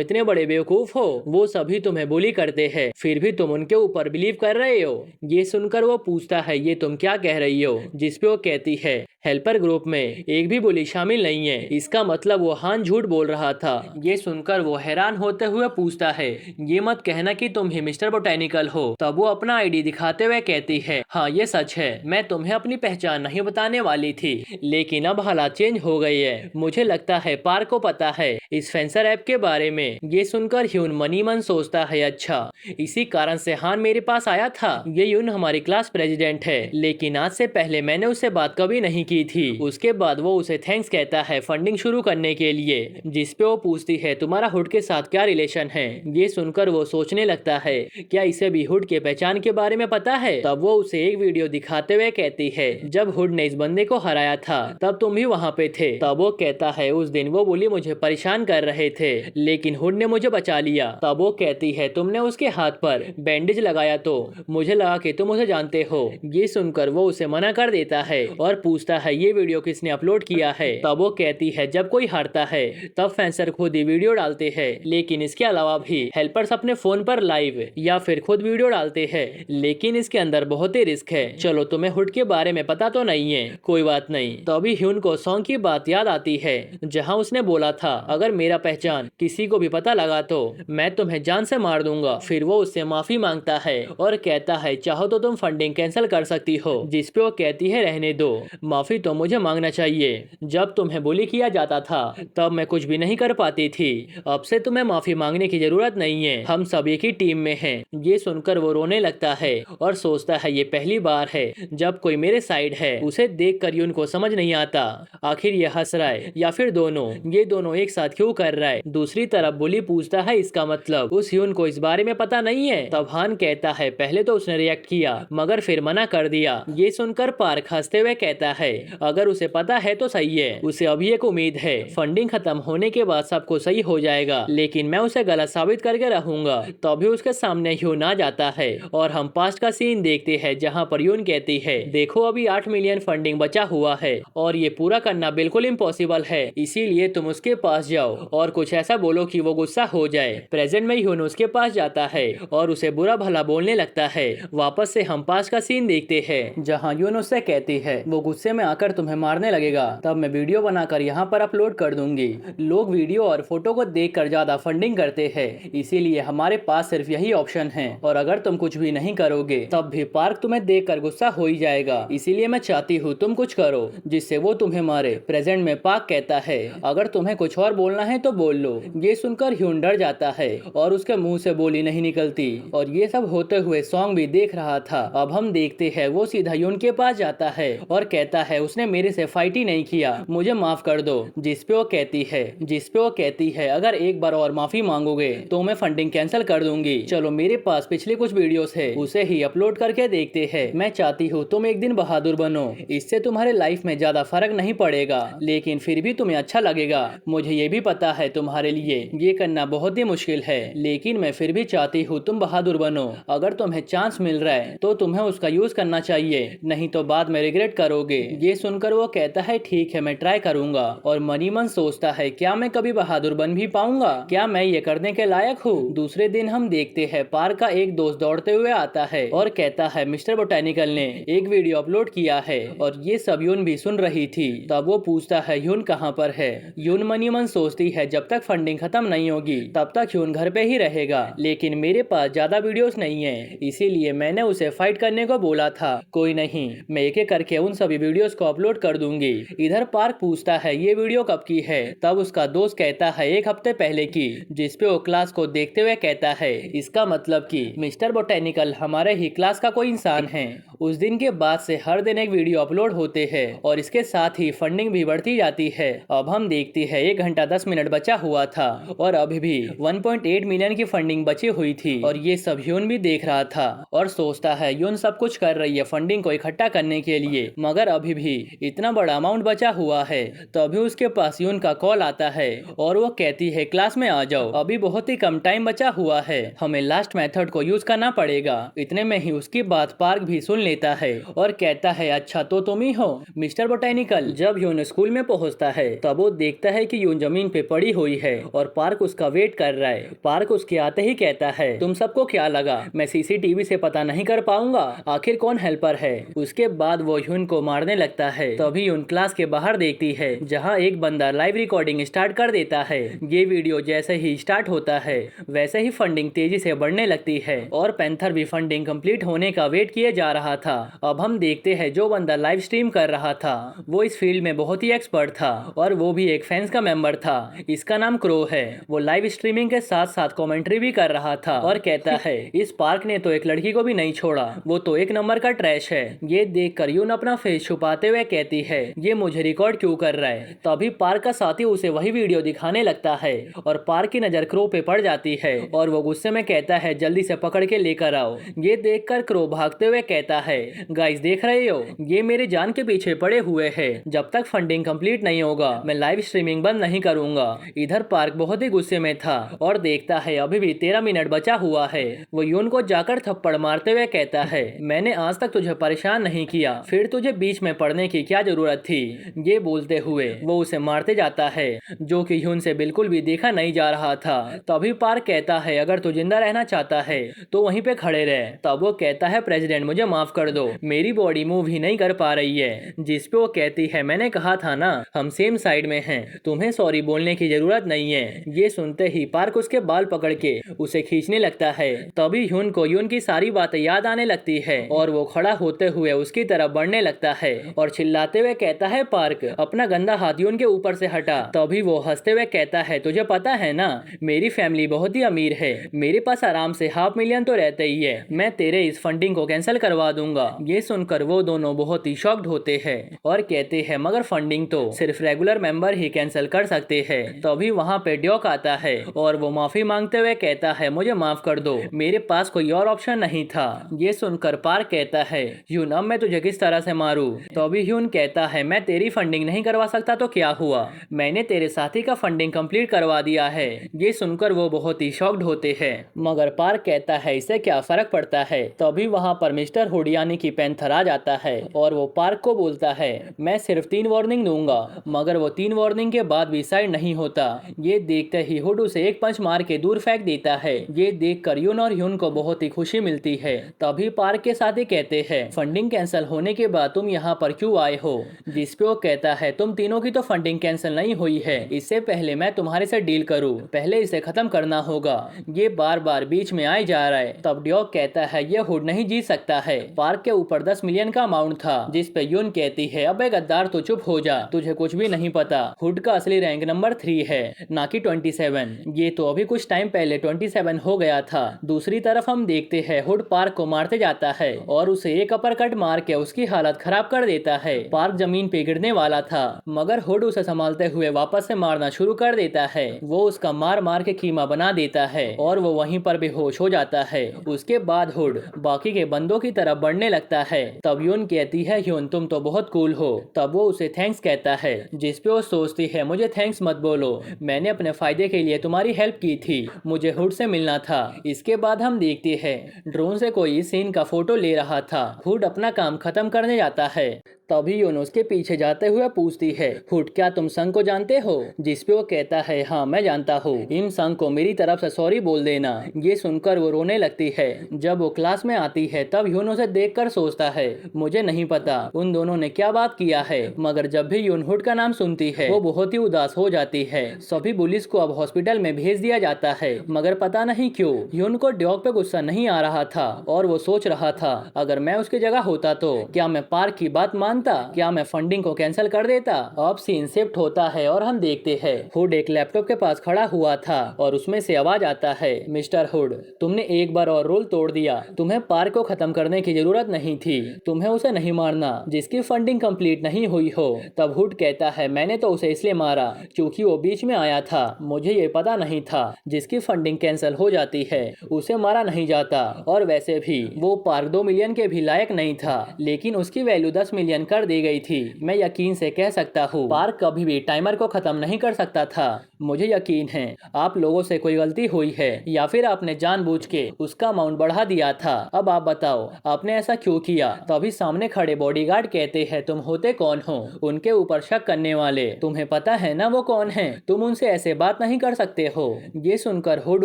इतने बड़े बेवकूफ हो। वो सभी तुम्हें बुली करते हैं फिर भी तुम उनके ऊपर बिलीव कर रहे हो। ये सुनकर वो पूछता है ये तुम क्या कह रही हो। जिसपे वो कहती है हेल्पर ग्रुप में एक भी बुली शामिल नहीं है। इसका मतलब वो हान झूठ बोल रहा था। ये सुनकर वो हैरान होते हुए पूछता है ये मत कहना कि तुम ही मिस्टर बोटेनिकल हो। तब वो अपना आईडी दिखाते हुए कहती है हाँ ये सच है। मैं तुम्हें अपनी पहचान नहीं बताने वाली थी लेकिन अब हालात चेंज हो गई है। मुझे लगता है पार्क को पता है इस फेंसर ऐप के बारे में। ये सुनकर ह्यून मनी मन सोचता है अच्छा इसी कारण से हान मेरे पास आया था। ये ह्यून हमारी क्लास प्रेसिडेंट है लेकिन आज से पहले मैंने उससे बात कभी नहीं की थी। उसके बाद वो उसे थैंक्स कहता है फंडिंग शुरू करने के लिए। जिसपे वो पूछती है तुम्हारा हुड के साथ क्या रिलेशन है। ये सुनकर वो सोचने लगता है क्या इसे भी हुड के पहचान के बारे में पता है। तब वो उसे एक वीडियो दिखाते हुए कहती है जब हुड ने इस बंदे को हराया था तब तुम भी वहाँ पे थे। तब वो कहता है उस दिन वो बोली मुझे परेशान कर रहे थे लेकिन हुड ने मुझे बचा लिया। तब वो कहती है तुमने उसके हाथ पर बैंडेज लगाया तो मुझे लगा कि तुम उसे जानते हो। ये सुनकर वो उसे मना कर देता है और पूछता है ये वीडियो किसने अपलोड किया है। तब वो कहती है जब कोई हारता है तब फेंसर खुद ही वीडियो डालते हैं लेकिन इसके अलावा भी हेल्पर्स अपने फोन पर लाइव या फिर खुद वीडियो डालते हैं लेकिन इसके अंदर बहुत ही रिस्क है। चलो तुम्हें हुड के बारे में पता तो नहीं है कोई बात नहीं। तभी ह्यून को सॉन्ग की बात याद आती है जहां उसने बोला था अगर मेरा पहचान किसी को भी पता लगा तो मैं तुम्हें जान से मार दूंगा। फिर वो उससे माफी मांगता है और कहता है चाहो तो तुम फंडिंग कैंसिल कर सकती हो। जिसपे वो कहती है रहने दो माफी तो मुझे मांगना चाहिए। जब तुम्हें बुली किया जाता था तब मैं कुछ भी नहीं कर पाती थी। अब से तुम्हें माफी मांगने की जरूरत नहीं है हम सब एक ही टीम में हैं। ये सुनकर वो रोने लगता है और सोचता है ये पहली बार है जब कोई मेरे साइड है। उसे देख कर यून को समझ नहीं आता आखिर ये हंस रहा है या फिर दोनों। ये दोनों एक साथ क्यों कर रहा है। दूसरी तरफ बुली पूछता है इसका मतलब उस यून को इस बारे में पता नहीं है। तब हान कहता है पहले तो उसने रिएक्ट किया मगर फिर मना कर दिया। ये सुनकर पार्क हंसते हुए कहता है अगर उसे पता है तो सही है। उसे अभी एक उम्मीद है फंडिंग खत्म होने के बाद सब कुछ सही हो जाएगा लेकिन मैं उसे गलत साबित करके रहूंगा। तभी उसके सामने ह्यून आ जाता है और हम पास्ट का सीन देखते हैं जहां पर ह्यून कहती है देखो अभी 8 मिलियन फंडिंग बचा हुआ है और ये पूरा करना बिल्कुल इम्पॉसिबल है इसीलिए तुम उसके पास जाओ और कुछ ऐसा बोलो कि वो गुस्सा हो जाए। प्रेजेंट में ह्यून उसके पास जाता है और उसे बुरा भला बोलने लगता है। वापस से हम पास्ट का सीन देखते हैं जहाँ ह्यून उससे कहती है वो गुस्से में आकर तुम्हें मारने लगेगा तब मैं वीडियो बनाकर यहाँ पर अपलोड कर दूंगी। लोग वीडियो और फोटो को देखकर ज्यादा फंडिंग करते हैं इसीलिए हमारे पास सिर्फ यही ऑप्शन है और अगर तुम कुछ भी नहीं करोगे तब भी पार्क तुम्हें देखकर गुस्सा हो ही जाएगा। इसीलिए मैं चाहती हूँ तुम कुछ करो जिससे वो तुम्हें मारे। प्रेजेंट में पार्क कहता है अगर तुम्हें कुछ और बोलना है तो बोल लो। ये सुनकर ह्यून डर जाता है और उसके मुंह से बोली नहीं निकलती और ये सब होते हुए सॉन्ग भी देख रहा था। अब हम देखते हैं वो सीधा ह्यून के पास जाता है और कहता है उसने मेरे से फाइट ही नहीं किया मुझे माफ कर दो। जिसपे वो कहती है अगर एक बार और माफी मांगोगे तो मैं फंडिंग कैंसिल कर दूंगी। चलो मेरे पास पिछले कुछ वीडियोस है उसे ही अपलोड करके देखते हैं। मैं चाहती हूँ तुम एक दिन बहादुर बनो इससे तुम्हारे लाइफ में ज्यादा फर्क नहीं पड़ेगा लेकिन फिर भी तुम्हें अच्छा लगेगा। मुझे ये भी पता है तुम्हारे लिए ये करना बहुत ही मुश्किल है लेकिन मैं फिर भी चाहती हूँ तुम बहादुर बनो। अगर तुम्हें चांस मिल रहा है तो तुम्हें उसका यूज करना चाहिए नहीं तो बाद में रिग्रेट करोगे। ये सुनकर वो कहता है ठीक है मैं ट्राई करूंगा और मनी मन सोचता है क्या मैं कभी बहादुर बन भी पाऊंगा। क्या मैं ये करने के लायक हूँ। दूसरे दिन हम देखते हैं पार्क का एक दोस्त दौड़ते हुए आता है और कहता है मिस्टर बोटेनिकल ने एक वीडियो अपलोड किया है और ये सब यून भी सुन रही थी। तब वो पूछता है यून कहाँ पर है। यून मनी मन सोचती है जब तक फंडिंग खत्म नहीं होगी तब तक यून घर पे ही रहेगा लेकिन मेरे पास ज्यादा वीडियोस नहीं है इसीलिए मैंने उसे फाइट करने को बोला था। कोई नहीं मैं एक एक करके उन सभी वीडियोस को अपलोड कर दूंगी। इधर पार्क पूछता है ये वीडियो कब की है, तब उसका दोस्त कहता है 1 हफ्ते पहले की, जिसपे वो क्लास को देखते हुए कहता है इसका मतलब कि मिस्टर बोटेनिकल हमारे ही क्लास का कोई इंसान है। उस दिन के बाद से हर दिन एक वीडियो अपलोड होते हैं और इसके साथ ही फंडिंग भी बढ़ती जाती है। अब हम देखते हैं 1 घंटा 10 मिनट बचा हुआ था और अभी भी 1.8 मिलियन की फंडिंग बची हुई थी और ये सब यून भी देख रहा था और सोचता है यून सब कुछ कर रही है फंडिंग को इकट्ठा करने के लिए, मगर अभी भी इतना बड़ा अमाउंट बचा हुआ है। तभी उसके पास यून का कॉल आता है और वो कहती है क्लास में आ जाओ, अभी बहुत ही कम टाइम बचा हुआ है, हमें लास्ट मेथड को यूज करना पड़ेगा। इतने में ही उसकी बात पार्क भी सुन लेता है और कहता है अच्छा तो तुम ही हो मिस्टर बोटेनिकल। जब यून स्कूल में पहुंचता है तब वो देखता है कि यून जमीन पे पड़ी हुई है और पार्क उसका वेट कर रहा है। पार्क उसके आते ही कहता है तुम सबको क्या लगा मैं सीसीटीवी से पता नहीं कर पाऊंगा आखिर कौन हेल्पर है। उसके बाद वो यून को मारने लगता है। तभी यून क्लास के बाहर देखती है जहाँ एक बंदा लाइव रिकॉर्डिंग स्टार्ट कर देता है। ये वीडियो जैसे ही स्टार्ट होता है वैसे ही फंडिंग तेजी से बढ़ने लगती है और पैंथर भी फंडिंग कंप्लीट होने का वेट किए जा रहा था। अब हम देखते हैं जो बंदा लाइव स्ट्रीम कर रहा था वो इस फील्ड में बहुत ही एक्सपर्ट था और वो भी एक फैंस का मेंबर था। इसका नाम क्रो है। वो लाइव स्ट्रीमिंग के साथ साथ कमेंट्री भी कर रहा था और कहता है इस पार्क ने तो एक लड़की को भी नहीं छोड़ा, वो तो एक नंबर का ट्रैश है। ये देखकर यून अपना फेस छुपाते हुए कहती है ये मुझे रिकॉर्ड क्यों कर रहा है। तभी पार्क का साथी उसे वही वीडियो दिखाने लगता है और पार्क की नजर क्रो पे पड़ जाती है और वो गुस्से में कहता है जल्दी से पकड़ के लेकर आओ। ये देखकर क्रो भागते हुए कहता है गाइस देख रहे हो ये मेरे जान के पीछे पड़े हुए हैं, जब तक फंडिंग कंप्लीट नहीं होगा मैं लाइव स्ट्रीमिंग बंद नहीं करूंगा। इधर पार्क बहुत ही गुस्से में था और देखता है अभी भी 13 मिनट बचा हुआ है। वो यून को जाकर थप्पड़ मारते हुए कहता है मैंने आज तक तुझे परेशान नहीं किया, फिर तुझे बीच में पड़ने की क्या जरूरत थी। ये बोलते हुए वो उसे मारते जाता है जो कि यून से बिल्कुल भी देखा नहीं जा रहा था। तभी पार्क कहता है अगर तू जिंदा रहना चाहता है तो वहीं पे खड़े रहे। तब वो कहता है प्रेसिडेंट मुझे माफ कर दो, मेरी बॉडी मूव ही नहीं कर पा रही है। जिसपे वो कहती है मैंने कहा था ना हम सेम साइड में हैं, तुम्हें सॉरी बोलने की जरूरत नहीं है। ये सुनते ही पार्क उसके बाल पकड़ के उसे खींचने लगता है। तभी यून को यून की सारी बातें याद आने लगती है और वो खड़ा होते हुए उसकी तरफ बढ़ने लगता है और चिल्लाते हुए कहता है पार्क अपना गंदा हाथ यून के ऊपर से हटा। तभी वो हंसते हुए कहता है तुझे पता है ना मेरी फैमिली बहुत ही अमीर है, मेरे पास आराम से $500,000 तो रहते ही है, मैं तेरे इस फंडिंग को कैंसिल करवा दूंगा। ये सुनकर वो दोनों बहुत ही शॉक्ड होते हैं और कहते हैं मगर फंडिंग तो सिर्फ रेगुलर मेंबर ही कैंसिल कर सकते हैं। तभी वहाँ पे ड्योक आता है और वो माफी मांगते हुए कहता है मुझे माफ कर दो, मेरे पास कोई और ऑप्शन नहीं था। ये सुनकर पार्क कहता है ह्यून अब मैं तुझे किस तरह से मारूं। तो अभी ह्यून कहता है मैं तेरी फंडिंग नहीं करवा सकता तो क्या हुआ, मैंने तेरे साथी का फंडिंग कंप्लीट करवा दिया है। ये सुनकर वो बहुत ही शॉक्ड होते हैं मगर पार्क कहता है इससे क्या फर्क पड़ता है। तभी वहाँ पर मिस्टर हुड यानी कि पैंथर आ जाता है और वो पार्क को बोलता है मैं सिर्फ 3 वार्निंग दूंगा, मगर वो 3 वार्निंग के बाद भी साइड नहीं होता। ये देखते ही हुड उसे एक पंच मार के दूर फेंक देता है। ये देखकर यून और ह्यून को बहुत ही खुशी मिलती है। तभी पार्क के साथ ही कहते हैं फंडिंग कैंसिल होने के बाद तुम यहाँ पर क्यों आए हो। जिसपे वो कहता है तुम तीनों की तो फंडिंग कैंसिल नहीं हुई है, इससे पहले मैं तुम्हारे से डील करूँ पहले इसे खत्म करना होगा। ये बार बार बीच में आए जा रहा है। तब ड्योक कहता है ये हुड नहीं जीत सकता है। पार्क के ऊपर 10 मिलियन का अमाउंट था। जिसपे यून कहती है अबे गद्दार तो चुप हो जा, तुझे कुछ भी नहीं पता, हुड का असली रैंक नंबर 3 है ना कि 27। ये तो अभी कुछ टाइम पहले 27 हो गया था। दूसरी तरफ हम देखते हैं हुड पार्क को मारते जाता है और उसे एक अपर कट मार के उसकी हालत खराब कर देता है। पार्क जमीन पे गिरने वाला था मगर हुड उसे संभालते हुए वापस से मारना शुरू कर देता है। वो उसका मार मार के कीमा बना देता है और वो वहीं पर बेहोश हो जाता है। उसके बाद हुड बाकी के बंदों की तरफ बढ़ने लगता है। तब यून कहती है ह्यून तुम तो बहुत कूल हो। तब वो उसे थैंक्स कहता है जिसपे वो सोचती है मुझे थैंक्स मत बोलो, मैंने अपने फायदे के लिए तुम्हारी हेल्प की थी, मुझे हुड से मिलना था। इसके बाद हम देखते हैं ड्रोन से कोई सीन का फोटो ले रहा था। हुड अपना काम खत्म करने जाता है। तभी यून उसके पीछे जाते हुए पूछती है हुड क्या तुम संग को जानते हो। जिसपे वो कहता है हाँ मैं जानता हूँ, इन संग को मेरी तरफ से सॉरी बोल देना। ये सुनकर वो रोने लगती है। जब वो क्लास में आती है तब यून उसे देखकर सोचता है मुझे नहीं पता उन दोनों ने क्या बात किया है, मगर जब भी यून हुड का नाम सुनती है वो बहुत ही उदास हो जाती है। सभी पुलिस को अब हॉस्पिटल में भेज दिया जाता है मगर पता नहीं क्यों यून को ड्योक पे गुस्सा नहीं आ रहा था और वो सोच रहा था अगर मैं उसकी जगह होता तो क्या मैं पार्क की बात मान मानता, क्या मैं फंडिंग को कैंसिल कर देता। अब सीन शिफ्ट होता है और हम देखते हैं हुड एक लैपटॉप के पास खड़ा हुआ था और उसमें से आवाज आता है, मिस्टर हुड, तुमने एक बार और रूल तोड़ दिया। तुम्हें पार्क को खत्म करने की जरूरत नहीं थी। तुम्हें उसे नहीं मारना जिसकी फंडिंग कंप्लीट नहीं हुई हो। तब हुड कहता है, मैंने तो उसे इसलिए मारा क्योंकि वो बीच में आया था। मुझे ये पता नहीं था जिसकी फंडिंग कैंसिल हो जाती है उसे मारा नहीं जाता। और वैसे भी वो पार्क 2 मिलियन के भी लायक नहीं था, लेकिन उसकी वैल्यू 10 मिलियन कर दी गई थी। मैं यकीन से कह सकता हूँ पार्क कभी भी टाइमर को खत्म नहीं कर सकता था। मुझे यकीन है आप लोगों से कोई गलती हुई है या फिर आपने जानबूझ के उसका अमाउंट बढ़ा दिया था। अब आप बताओ आपने ऐसा क्यों किया। तभी सामने खड़े बॉडीगार्ड कहते हैं, तुम होते कौन हो उनके ऊपर शक करने वाले। तुम्हें पता है ना वो कौन है। तुम उनसे ऐसे बात नहीं कर सकते हो। ये सुनकर हुड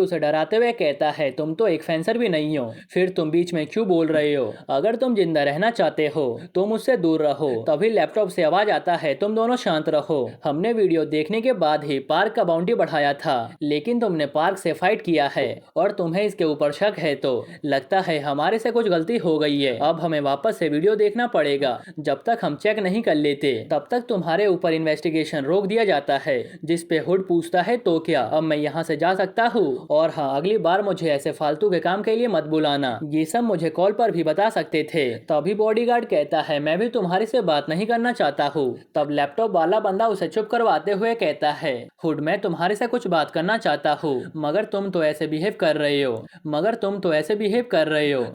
उसे डराते हुए कहता है, तुम तो एक फेंसर भी नहीं हो, फिर तुम बीच में क्यों बोल रहे हो। अगर तुम जिंदा रहना चाहते हो तो मुझसे दूर रहो। तभी लैपटॉप से आवाज आता है, तुम दोनों शांत रहो। हमने वीडियो देखने के बाद ही पार्क का बाउंड्री बढ़ाया था, लेकिन तुमने पार्क से फाइट किया है और तुम्हें इसके ऊपर शक है, तो लगता है हमारे से कुछ गलती हो गई है। अब हमें वापस से वीडियो देखना पड़ेगा। जब तक हम चेक नहीं कर लेते तब तक तुम्हारे ऊपर इन्वेस्टिगेशन रोक दिया जाता है। जिस पे हुड पूछता है, तो क्या अब मैं यहाँ से जा सकता हूँ। और हाँ, अगली बार मुझे ऐसे फालतू के काम के लिए मत बुलाना। ये सब मुझे कॉल पर भी बता सकते थे। तभी बॉडीगार्ड कहता है, मैं भी तुम्हारी से बात नहीं करना चाहता हूँ। तब लैपटॉप वाला बंदा उसे चुप करवाते हुए कहता है, हुड मैं तुम्हारे से कुछ बात करना चाहता हूँ, मगर तुम तो ऐसे बिहेव कर रहे हो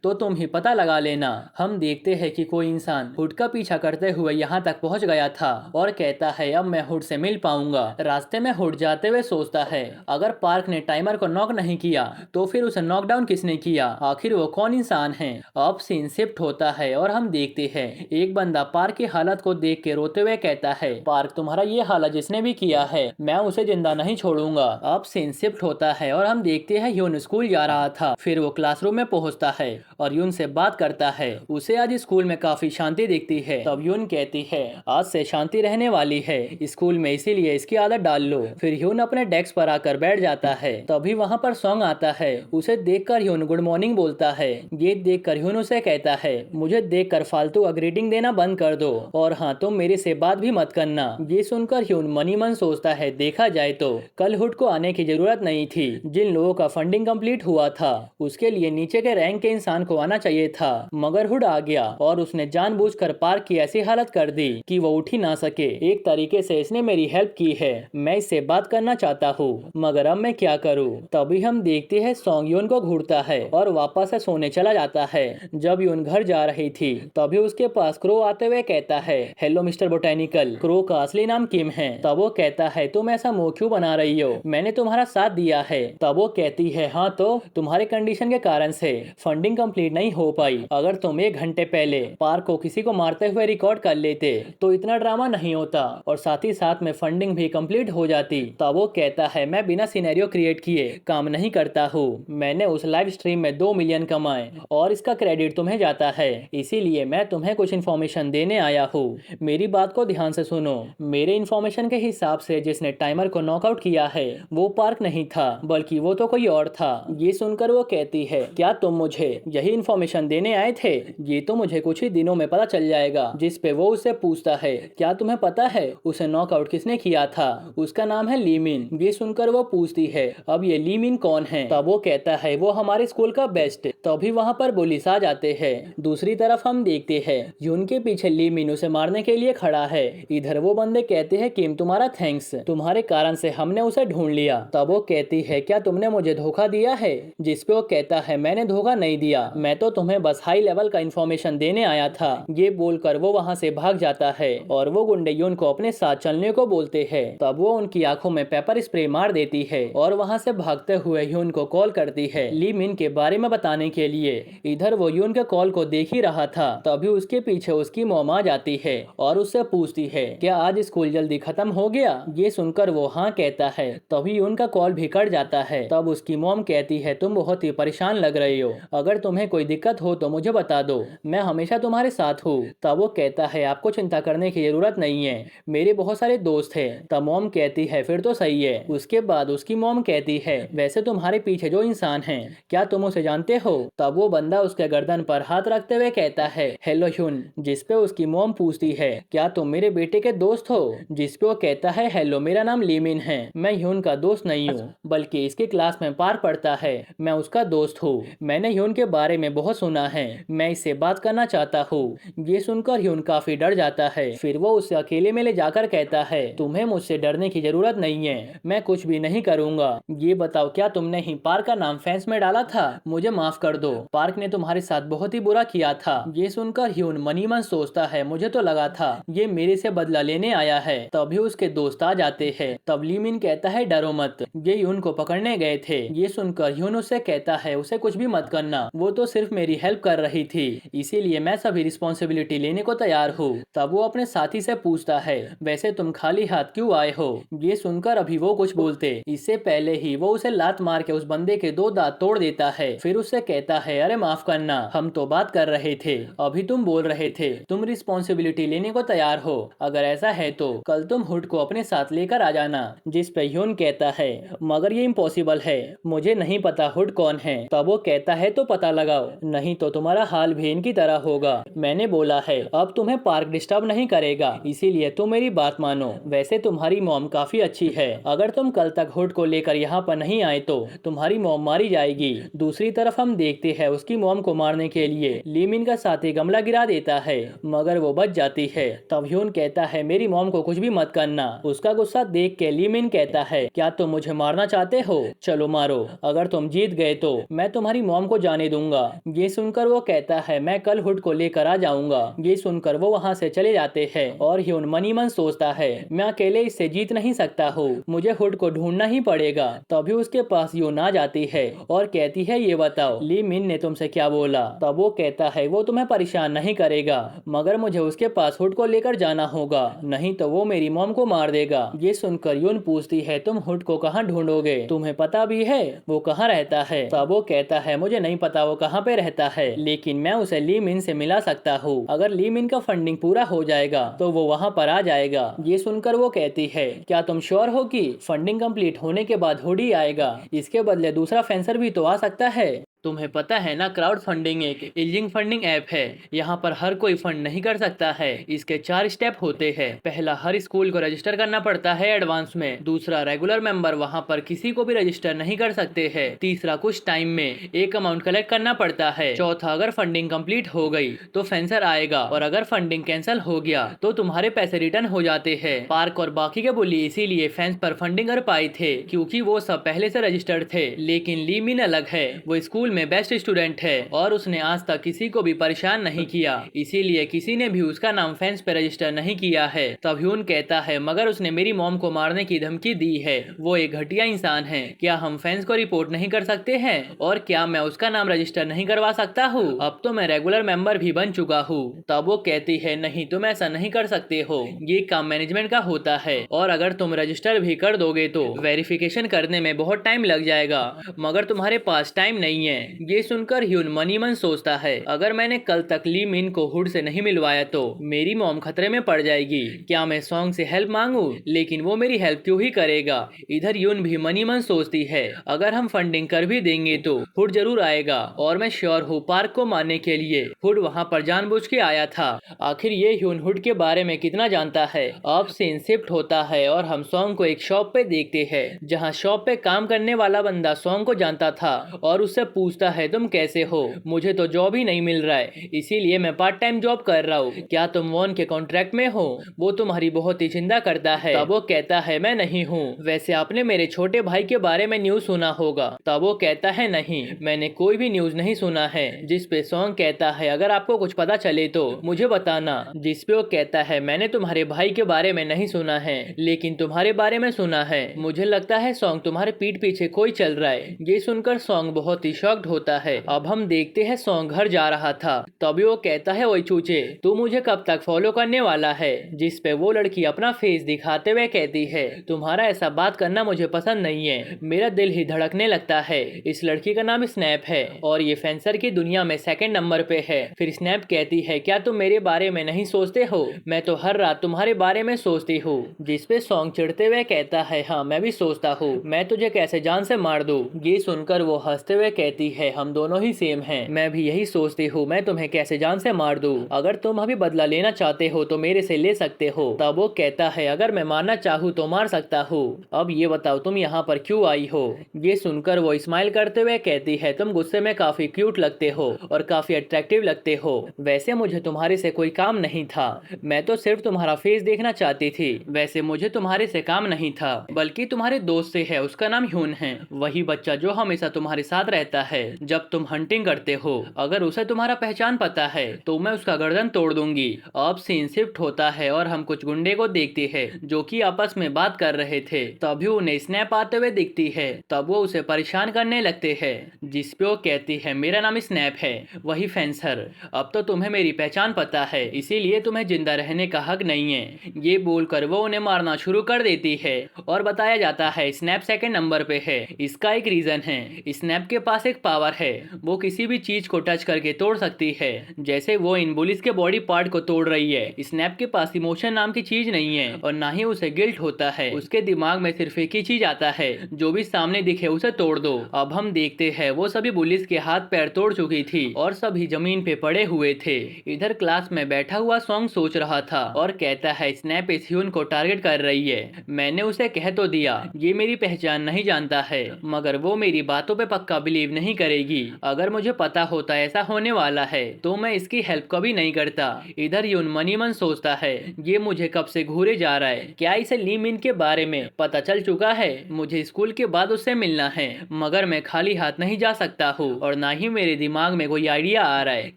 तो तुम ही पता लगा लेना। हम देखते हैं कि कोई इंसान हुड का पीछा करते हुए यहाँ तक पहुँच गया था और कहता है, अब मैं हुड से मिल पाऊंगा। रास्ते में हुड जाते हुए सोचता है, अगर पार्क ने टाइमर को नॉक नहीं किया तो फिर उसे नॉकडाउन किसने किया। आखिर वो कौन इंसान है। अब सीन शिफ्ट होता है और हम देखते हैं एक बंदा पार्क की हालत को देख के रोते हुए कहता है, पार्क तुम्हारा ये हालत जिसने भी किया है मैं उसे जिंदा नहीं छोड़ूंगा। अब सीन शिफ्ट होता है और हम देखते हैं यून स्कूल जा रहा था। फिर वो क्लासरूम में पहुंचता है और यून से बात करता है। उसे आज स्कूल में काफी शांति दिखती है। तब यून कहती है, आज से शांति रहने वाली है स्कूल में, इसीलिए इसकी आदत डाल लो। फिर यून अपने डेस्क पर आकर बैठ जाता है। तभी वहाँ पर सॉन्ग आता है। उसे देखकर यून गुड मॉर्निंग बोलता है। ये देखकर यून उसे कहता है, मुझे देखकर फालतू ग्रीटिंग देना बंद कर दो और हाँ, तुम मेरे से बात भी मत करना। ये सुनकर यून मनी मन सोचता है, देखा जाए तो कल हुड को आने की जरूरत नहीं थी। जिन लोगों का फंडिंग कंप्लीट हुआ था उसके लिए नीचे के रैंक के इंसान को आना चाहिए था, मगर हुड आ गया और उसने जानबूझकर पार्क की ऐसी हालत कर दी कि वो उठ ही ना सके। एक तरीके से इसने मेरी हेल्प की है। मैं इससे बात करना चाहता हूँ, मगर अब मैं क्या करूँ। तभी हम देखते हैं सॉन्ग यून को घूरता है और वापस से सोने चला जाता है। जब यून घर जा रही थी तभी उसके पास क्रो आते हुए कहता है, हेलो मिस्टर बोटेनिकल। क्रो का असली नाम किम है। तब वो कहता है, तुम ऐसा मुंह क्यों बना रही हो, मैंने तुम्हारा साथ दिया है। तब वो कहती है, हाँ तो तुम्हारे कंडीशन के कारण से फंडिंग कंप्लीट नहीं हो पाई। अगर तुम 1 घंटे पहले पार्क को किसी को मारते हुए रिकॉर्ड कर लेते तो इतना ड्रामा नहीं होता और साथ ही साथ में फंडिंग भी कंप्लीट हो जाती। तब वो कहता है, मैं बिना सिनेरियो क्रिएट किए काम नहीं करता हूँ। मैंने उस लाइव स्ट्रीम में 2 मिलियन कमाए और इसका क्रेडिट तुम्हें जाता है, इसीलिए मैं तुम्हें कुछ इन्फॉर्मेशन देने आया हूँ। मेरी बात को ध्यान से सुनो। मेरे इन्फॉर्मेशन के हिसाब से जिसने टाइमर को नॉकआउट किया है वो पार्क नहीं था, बल्कि वो तो कोई और था। ये सुनकर वो कहती है, क्या तुम मुझे यही इन्फॉर्मेशन देने आए थे। ये तो मुझे कुछ ही दिनों में पता चल जाएगा। जिस पे वो उससे पूछता है, क्या तुम्हें पता है उसे नॉकआउट किसने किया था। उसका नाम है ली मिन। ये सुनकर वो पूछती है, अब ये ली मिन कौन है। तब वो कहता है, वो हमारे स्कूल का बेस्ट। तभी वहाँ पर पुलिस आ जाते हैं। दूसरी तरफ हम देखते हैं यून के पीछे ली मिन उसे मारने के लिए खड़ा है। इधर वो बंदे कहते हैं, किम तुम्हारा थैंक्स, तुम्हारे कारण से हमने उसे ढूंढ लिया। तब वो कहती है, क्या तुमने मुझे धोखा दिया है। जिस पे वो कहता है, मैंने धोखा नहीं दिया, मैं तो तुम्हें बस हाई लेवल का इन्फॉर्मेशन देने आया था। ये बोलकर वो वहाँ से भाग जाता है और वो गुंडे यून को अपने साथ चलने को बोलते हैं। तब वो उनकी आंखों में पेपर स्प्रे मार देती है और वहाँ से भागते हुए यून को कॉल करती है ली मिन के बारे में बताने के लिए। इधर वो यून के कॉल को देख ही रहा था। तभी उसके पीछे उसकी मॉम आ जाती है और उससे पूछती है, क्या आज स्कूल जल्दी खत्म हो गया। ये सुनकर वो हाँ कहता है। तभी यून का कॉल भी कट जाता है। तब उसकी मॉम कहती है, तुम बहुत ही परेशान लग रही हो, अगर तुम्हें कोई दिक्कत हो तो मुझे बता दो, मैं हमेशा तुम्हारे साथ हूँ। तब वो कहता है, आपको चिंता करने की जरूरत नहीं है, मेरे बहुत सारे दोस्त हैं। तब मॉम कहती है, फिर तो सही है। उसके बाद उसकी मॉम कहती है, वैसे तुम्हारे पीछे जो इंसान है क्या तुम उसे जानते हो। तब वो बंदा उसके गर्दन पर हाथ रखते हुए कहता है हेलो ह्यून, जिसपे उसकी मॉम पूछती है क्या तुम मेरे बेटे के दोस्त हो, जिसपे वो कहता है हेलो मेरा नाम लीमिन है, मैं ह्यून का दोस्त नहीं हूँ बल्कि इसकी क्लास में पार पढ़ता है, मैं उसका दोस्त हूँ, मैंने ह्यून के बारे में बहुत सुना है, मैं इससे बात करना चाहता हूँ। ये सुनकर ह्यून काफी डर जाता है। फिर वो उसे अकेले में ले जाकर कहता है तुम्हें मुझसे डरने की जरूरत नहीं है, मैं कुछ भी नहीं करूंगा। ये बताओ क्या तुमने ही पार्क का नाम फेंस में डाला था, मुझे माफ कर दो, पार्क ने तुम्हारे साथ बहुत ही बुरा किया था। ये सुनकर ह्यून मनी मन सोचता है मुझे तो लगा था ये मेरे से बदला लेने आया है। तभी उसके दोस्त आ जाते हैं। तब लीमिन कहता है डरो मत, ये ह्यून को पकड़ने गए थे। ये सुनकर ह्यून उससे कहता है उसे कुछ भी मत करना, वो तो सिर्फ मेरी हेल्प कर रही थी, इसीलिए मैं सभी रिस्पॉन्सिबिलिटी लेने को तैयार हूँ। तब वो अपने साथी से पूछता है वैसे तुम खाली हाथ क्यों आए हो। ये सुनकर अभी वो कुछ बोलते इससे पहले ही वो उसे लात मार के उस बंदे के 2 दांत तोड़ देता है। फिर उससे कहता है अरे माफ करना, हम तो बात कर रहे थे, अभी तुम बोल रहे थे तुम रिस्पॉन्सिबिलिटी लेने को तैयार हो, अगर ऐसा है तो कल तुम हुड को अपने साथ लेकर आ जाना। जिस पे ह्यून कहता है मगर ये इम्पॉसिबल है, मुझे नहीं पता हुड कौन है। तब वो कहता है तो पता लगाओ, नहीं तो तुम्हारा हाल भी इनकी तरह होगा। मैंने बोला है अब तुम्हें पार्क डिस्टर्ब नहीं करेगा, इसीलिए तुम मेरी बात मानो। वैसे तुम्हारी मॉम काफी अच्छी है, अगर तुम कल तक हुड को लेकर यहाँ पर नहीं आए तो तुम्हारी मॉम मारी जाएगी। दूसरी तरफ हम देखते हैं उसकी मॉम को मारने के लिए लीमिन का साथी गमला गिरा देता है मगर वो बच जाती है। तब ह्यून कहता है मेरी मॉम को कुछ भी मत करना। उसका गुस्सा देख के लीमिन कहता है क्या तुम मुझे मारना चाहते हो, चलो मारो, अगर तुम जीत गए तो मैं तुम्हारी मॉम को जाने दूंगा। ये सुनकर वो कहता है मैं कल हुड को लेकर आ जाऊंगा। ये सुनकर वो वहाँ से चले जाते हैं और ह्यून मनी मन सोचता है मैं अकेले इससे जीत नहीं सकता हूँ, मुझे हुड को ढूंढना ही पड़ेगा। तभी उसके पास यून आ जाती है और कहती है ये बताओ ली मिन ने तुमसे क्या बोला। तब वो कहता है वो तुम्हें परेशान नहीं करेगा मगर मुझे उसके पास हुड को लेकर जाना होगा, नहीं तो वो मेरी मॉम को मार देगा। ये सुनकर यून पूछती है तुम हुड को कहाँ ढूंढोगे, तुम्हें पता भी है वो कहाँ रहता है। तब वो कहता है मुझे नहीं पता वो कहाँ पे रहता है, लेकिन मैं उसे ली मिन से मिला सकता हूँ, अगर ली मिन का फंडिंग पूरा हो जाएगा तो वो वहाँ पर आ जाएगा। ये सुनकर वो कहती है क्या तुम श्योर हो कि फंडिंग कंप्लीट होने के बाद हुड ही आएगा, इसके बदले दूसरा फेंसर भी तो आ सकता है। तुम्हें पता है ना क्राउड फंडिंग एक इल्जिंग फंडिंग ऐप है, यहाँ पर हर कोई फंड नहीं कर सकता है। इसके 4 स्टेप होते हैं। पहला हर स्कूल को रजिस्टर करना पड़ता है एडवांस में। दूसरा रेगुलर मेंबर वहाँ पर किसी को भी रजिस्टर नहीं कर सकते हैं। तीसरा कुछ टाइम में एक अमाउंट कलेक्ट करना पड़ता है। चौथा अगर फंडिंग कंप्लीट हो गई तो फेंसर आएगा और अगर फंडिंग कैंसिल हो गया तो तुम्हारे पैसे रिटर्न हो जाते हैं। पार्क और बाकी के बुली इसीलिए फेंस पर फंडिंग कर पाए थे क्योंकि वो सब पहले से रजिस्टर्ड थे। लेकिन ली मिन अलग है, वो स्कूल में बेस्ट स्टूडेंट है और उसने आज तक किसी को भी परेशान नहीं किया, इसीलिए किसी ने भी उसका नाम फेंस पे रजिस्टर नहीं किया है। तब ह्यून कहता है मगर उसने मेरी मॉम को मारने की धमकी दी है, वो एक घटिया इंसान है, क्या हम फेंस को रिपोर्ट नहीं कर सकते हैं, और क्या मैं उसका नाम रजिस्टर नहीं करवा सकता हूँ, अब तो मैं रेगुलर मेंबर भी बन चुका हूँ। तब वो कहती है नहीं तुम ऐसा नहीं कर सकते हो, ये काम मैनेजमेंट का होता है और अगर तुम रजिस्टर भी कर दोगे तो वेरिफिकेशन करने में बहुत टाइम लग जाएगा, मगर तुम्हारे पास टाइम नहीं है। ये सुनकर ह्यून मनी मन सोचता है अगर मैंने कल तक ली मिन को हुड से नहीं मिलवाया तो मेरी मॉम खतरे में पड़ जाएगी, क्या मैं सॉन्ग से हेल्प मांगू, लेकिन वो मेरी हेल्प क्यों ही करेगा। इधर ह्यून भी मनी मन सोचती है अगर हम फंडिंग कर भी देंगे तो हुड जरूर आएगा और मैं श्योर हूँ पार्क को मारने के लिए हुड वहाँ पर जानबूझ के आया था। आखिर ये ह्यून हुड के बारे में कितना जानता है। अब सीन शिफ्ट होता है और हम सॉन्ग को एक शॉप पे देखते हैं जहाँ शॉप पे काम करने वाला बंदा सॉन्ग को जानता था और उससे पूछता है तुम कैसे हो, मुझे तो जॉब ही नहीं मिल रहा है इसीलिए मैं पार्ट टाइम जॉब कर रहा हूँ, क्या तुम वॉन के कॉन्ट्रैक्ट में हो, वो तुम्हारी बहुत ही चिंता करता है। तब वो कहता है मैं नहीं हूँ, वैसे आपने मेरे छोटे भाई के बारे में न्यूज सुना होगा। तब वो कहता है नहीं मैंने कोई भी न्यूज नहीं सुना है। जिस पे सॉन्ग कहता है अगर आपको कुछ पता चले तो मुझे बताना। जिस पे वो कहता है मैंने तुम्हारे भाई के बारे में नहीं सुना है लेकिन तुम्हारे बारे में सुना है, मुझे लगता है सॉन्ग तुम्हारे पीठ पीछे कोई चल रहा है। ये सुनकर सॉन्ग बहुत ही शॉक्ड होता है। अब हम देखते हैं सॉन्ग घर जा रहा था, तभी वो कहता है ओए चूचे तू मुझे कब तक फॉलो करने वाला है। जिस पे वो लड़की अपना फेस दिखाते हुए कहती है तुम्हारा ऐसा बात करना मुझे पसंद नहीं है, मेरा दिल ही धड़कने लगता है। इस लड़की का नाम स्नैप है और ये फेंसर की दुनिया में 2nd नंबर पे है। फिर स्नैप कहती है क्या तुम मेरे बारे में नहीं सोचते हो, मैं तो हर रात तुम्हारे बारे में सोचती हूँ। जिस पे सॉन्ग चिढ़ते हुए कहता है हाँ मैं भी सोचता हूँ, मैं तुझे कैसे जान से मार दूं। ये सुनकर वो हंसते हुए कहती कहती है हम दोनों ही सेम हैं। मैं भी यही सोचती हूँ मैं तुम्हें कैसे जान से मार दूँ। अगर तुम अभी बदला लेना चाहते हो तो मेरे से ले सकते हो। तब वो कहता है अगर मैं मारना चाहूँ तो मार सकता हूँ। अब ये बताओ तुम यहाँ पर क्यों आई हो। ये सुनकर वो स्माइल करते हुए कहती है तुम गुस्से में काफी क्यूट लगते हो और काफी अट्रैक्टिव लगते हो। वैसे मुझे तुम्हारे से कोई काम नहीं था, मैं तो सिर्फ तुम्हारा फेस देखना चाहती थी। वैसे मुझे तुम्हारे से काम नहीं था बल्कि तुम्हारे दोस्त से है, उसका नाम ह्यून है। वही बच्चा जो हमेशा तुम्हारे साथ रहता है जब तुम हंटिंग करते हो। अगर उसे तुम्हारा पहचान पता है तो मैं उसका गर्दन तोड़ दूंगी। अब सीन शिफ्ट होता है और हम कुछ गुंडे को देखते हैं जो कि आपस में बात कर रहे थे। तभी उन्हें स्नैप आते हुए दिखती है। तब वो उसे परेशान करने लगते हैं जिस पे वो कहती है मेरा नाम स्नैप है, वही फेंसर। अब तो तुम्हें मेरी पहचान पता है इसीलिए तुम्हें जिंदा रहने का हक नहीं है। ये बोलकर वो उन्हें मारना शुरू कर देती है और बताया जाता है स्नैप सेकंड नंबर पे है। इसका एक रीजन है, स्नैप के पास एक पावर है, वो किसी भी चीज को टच करके तोड़ सकती है। जैसे वो इन बुलिस के बॉडी पार्ट को तोड़ रही है। स्नैप के पास इमोशन नाम की चीज नहीं है और ना ही उसे गिल्ट होता है। उसके दिमाग में सिर्फ एक ही चीज आता है, जो भी सामने दिखे उसे तोड़ दो। अब हम देखते हैं वो सभी बुलिस के हाथ पैर तोड़ चुकी थी और सभी जमीन पे पड़े हुए थे। इधर क्लास में बैठा हुआ सॉन्ग सोच रहा था और कहता है स्नैप इस ह्यून को टारगेट कर रही है। मैंने उसे कह तो दिया ये मेरी पहचान नहीं जानता है, मगर वो मेरी बातों पे पक्का बिलीव नहीं करेगी। अगर मुझे पता होता ऐसा होने वाला है तो मैं इसकी हेल्प कभी नहीं करता। इधर ह्यून मनी मन सोचता है ये मुझे कब से घूरे जा रहा है, क्या इसे ली मिन के बारे में पता चल चुका है। मुझे स्कूल के बाद उससे मिलना है मगर मैं खाली हाथ नहीं जा सकता हूँ और ना ही मेरे दिमाग में कोई आइडिया आ रहा है।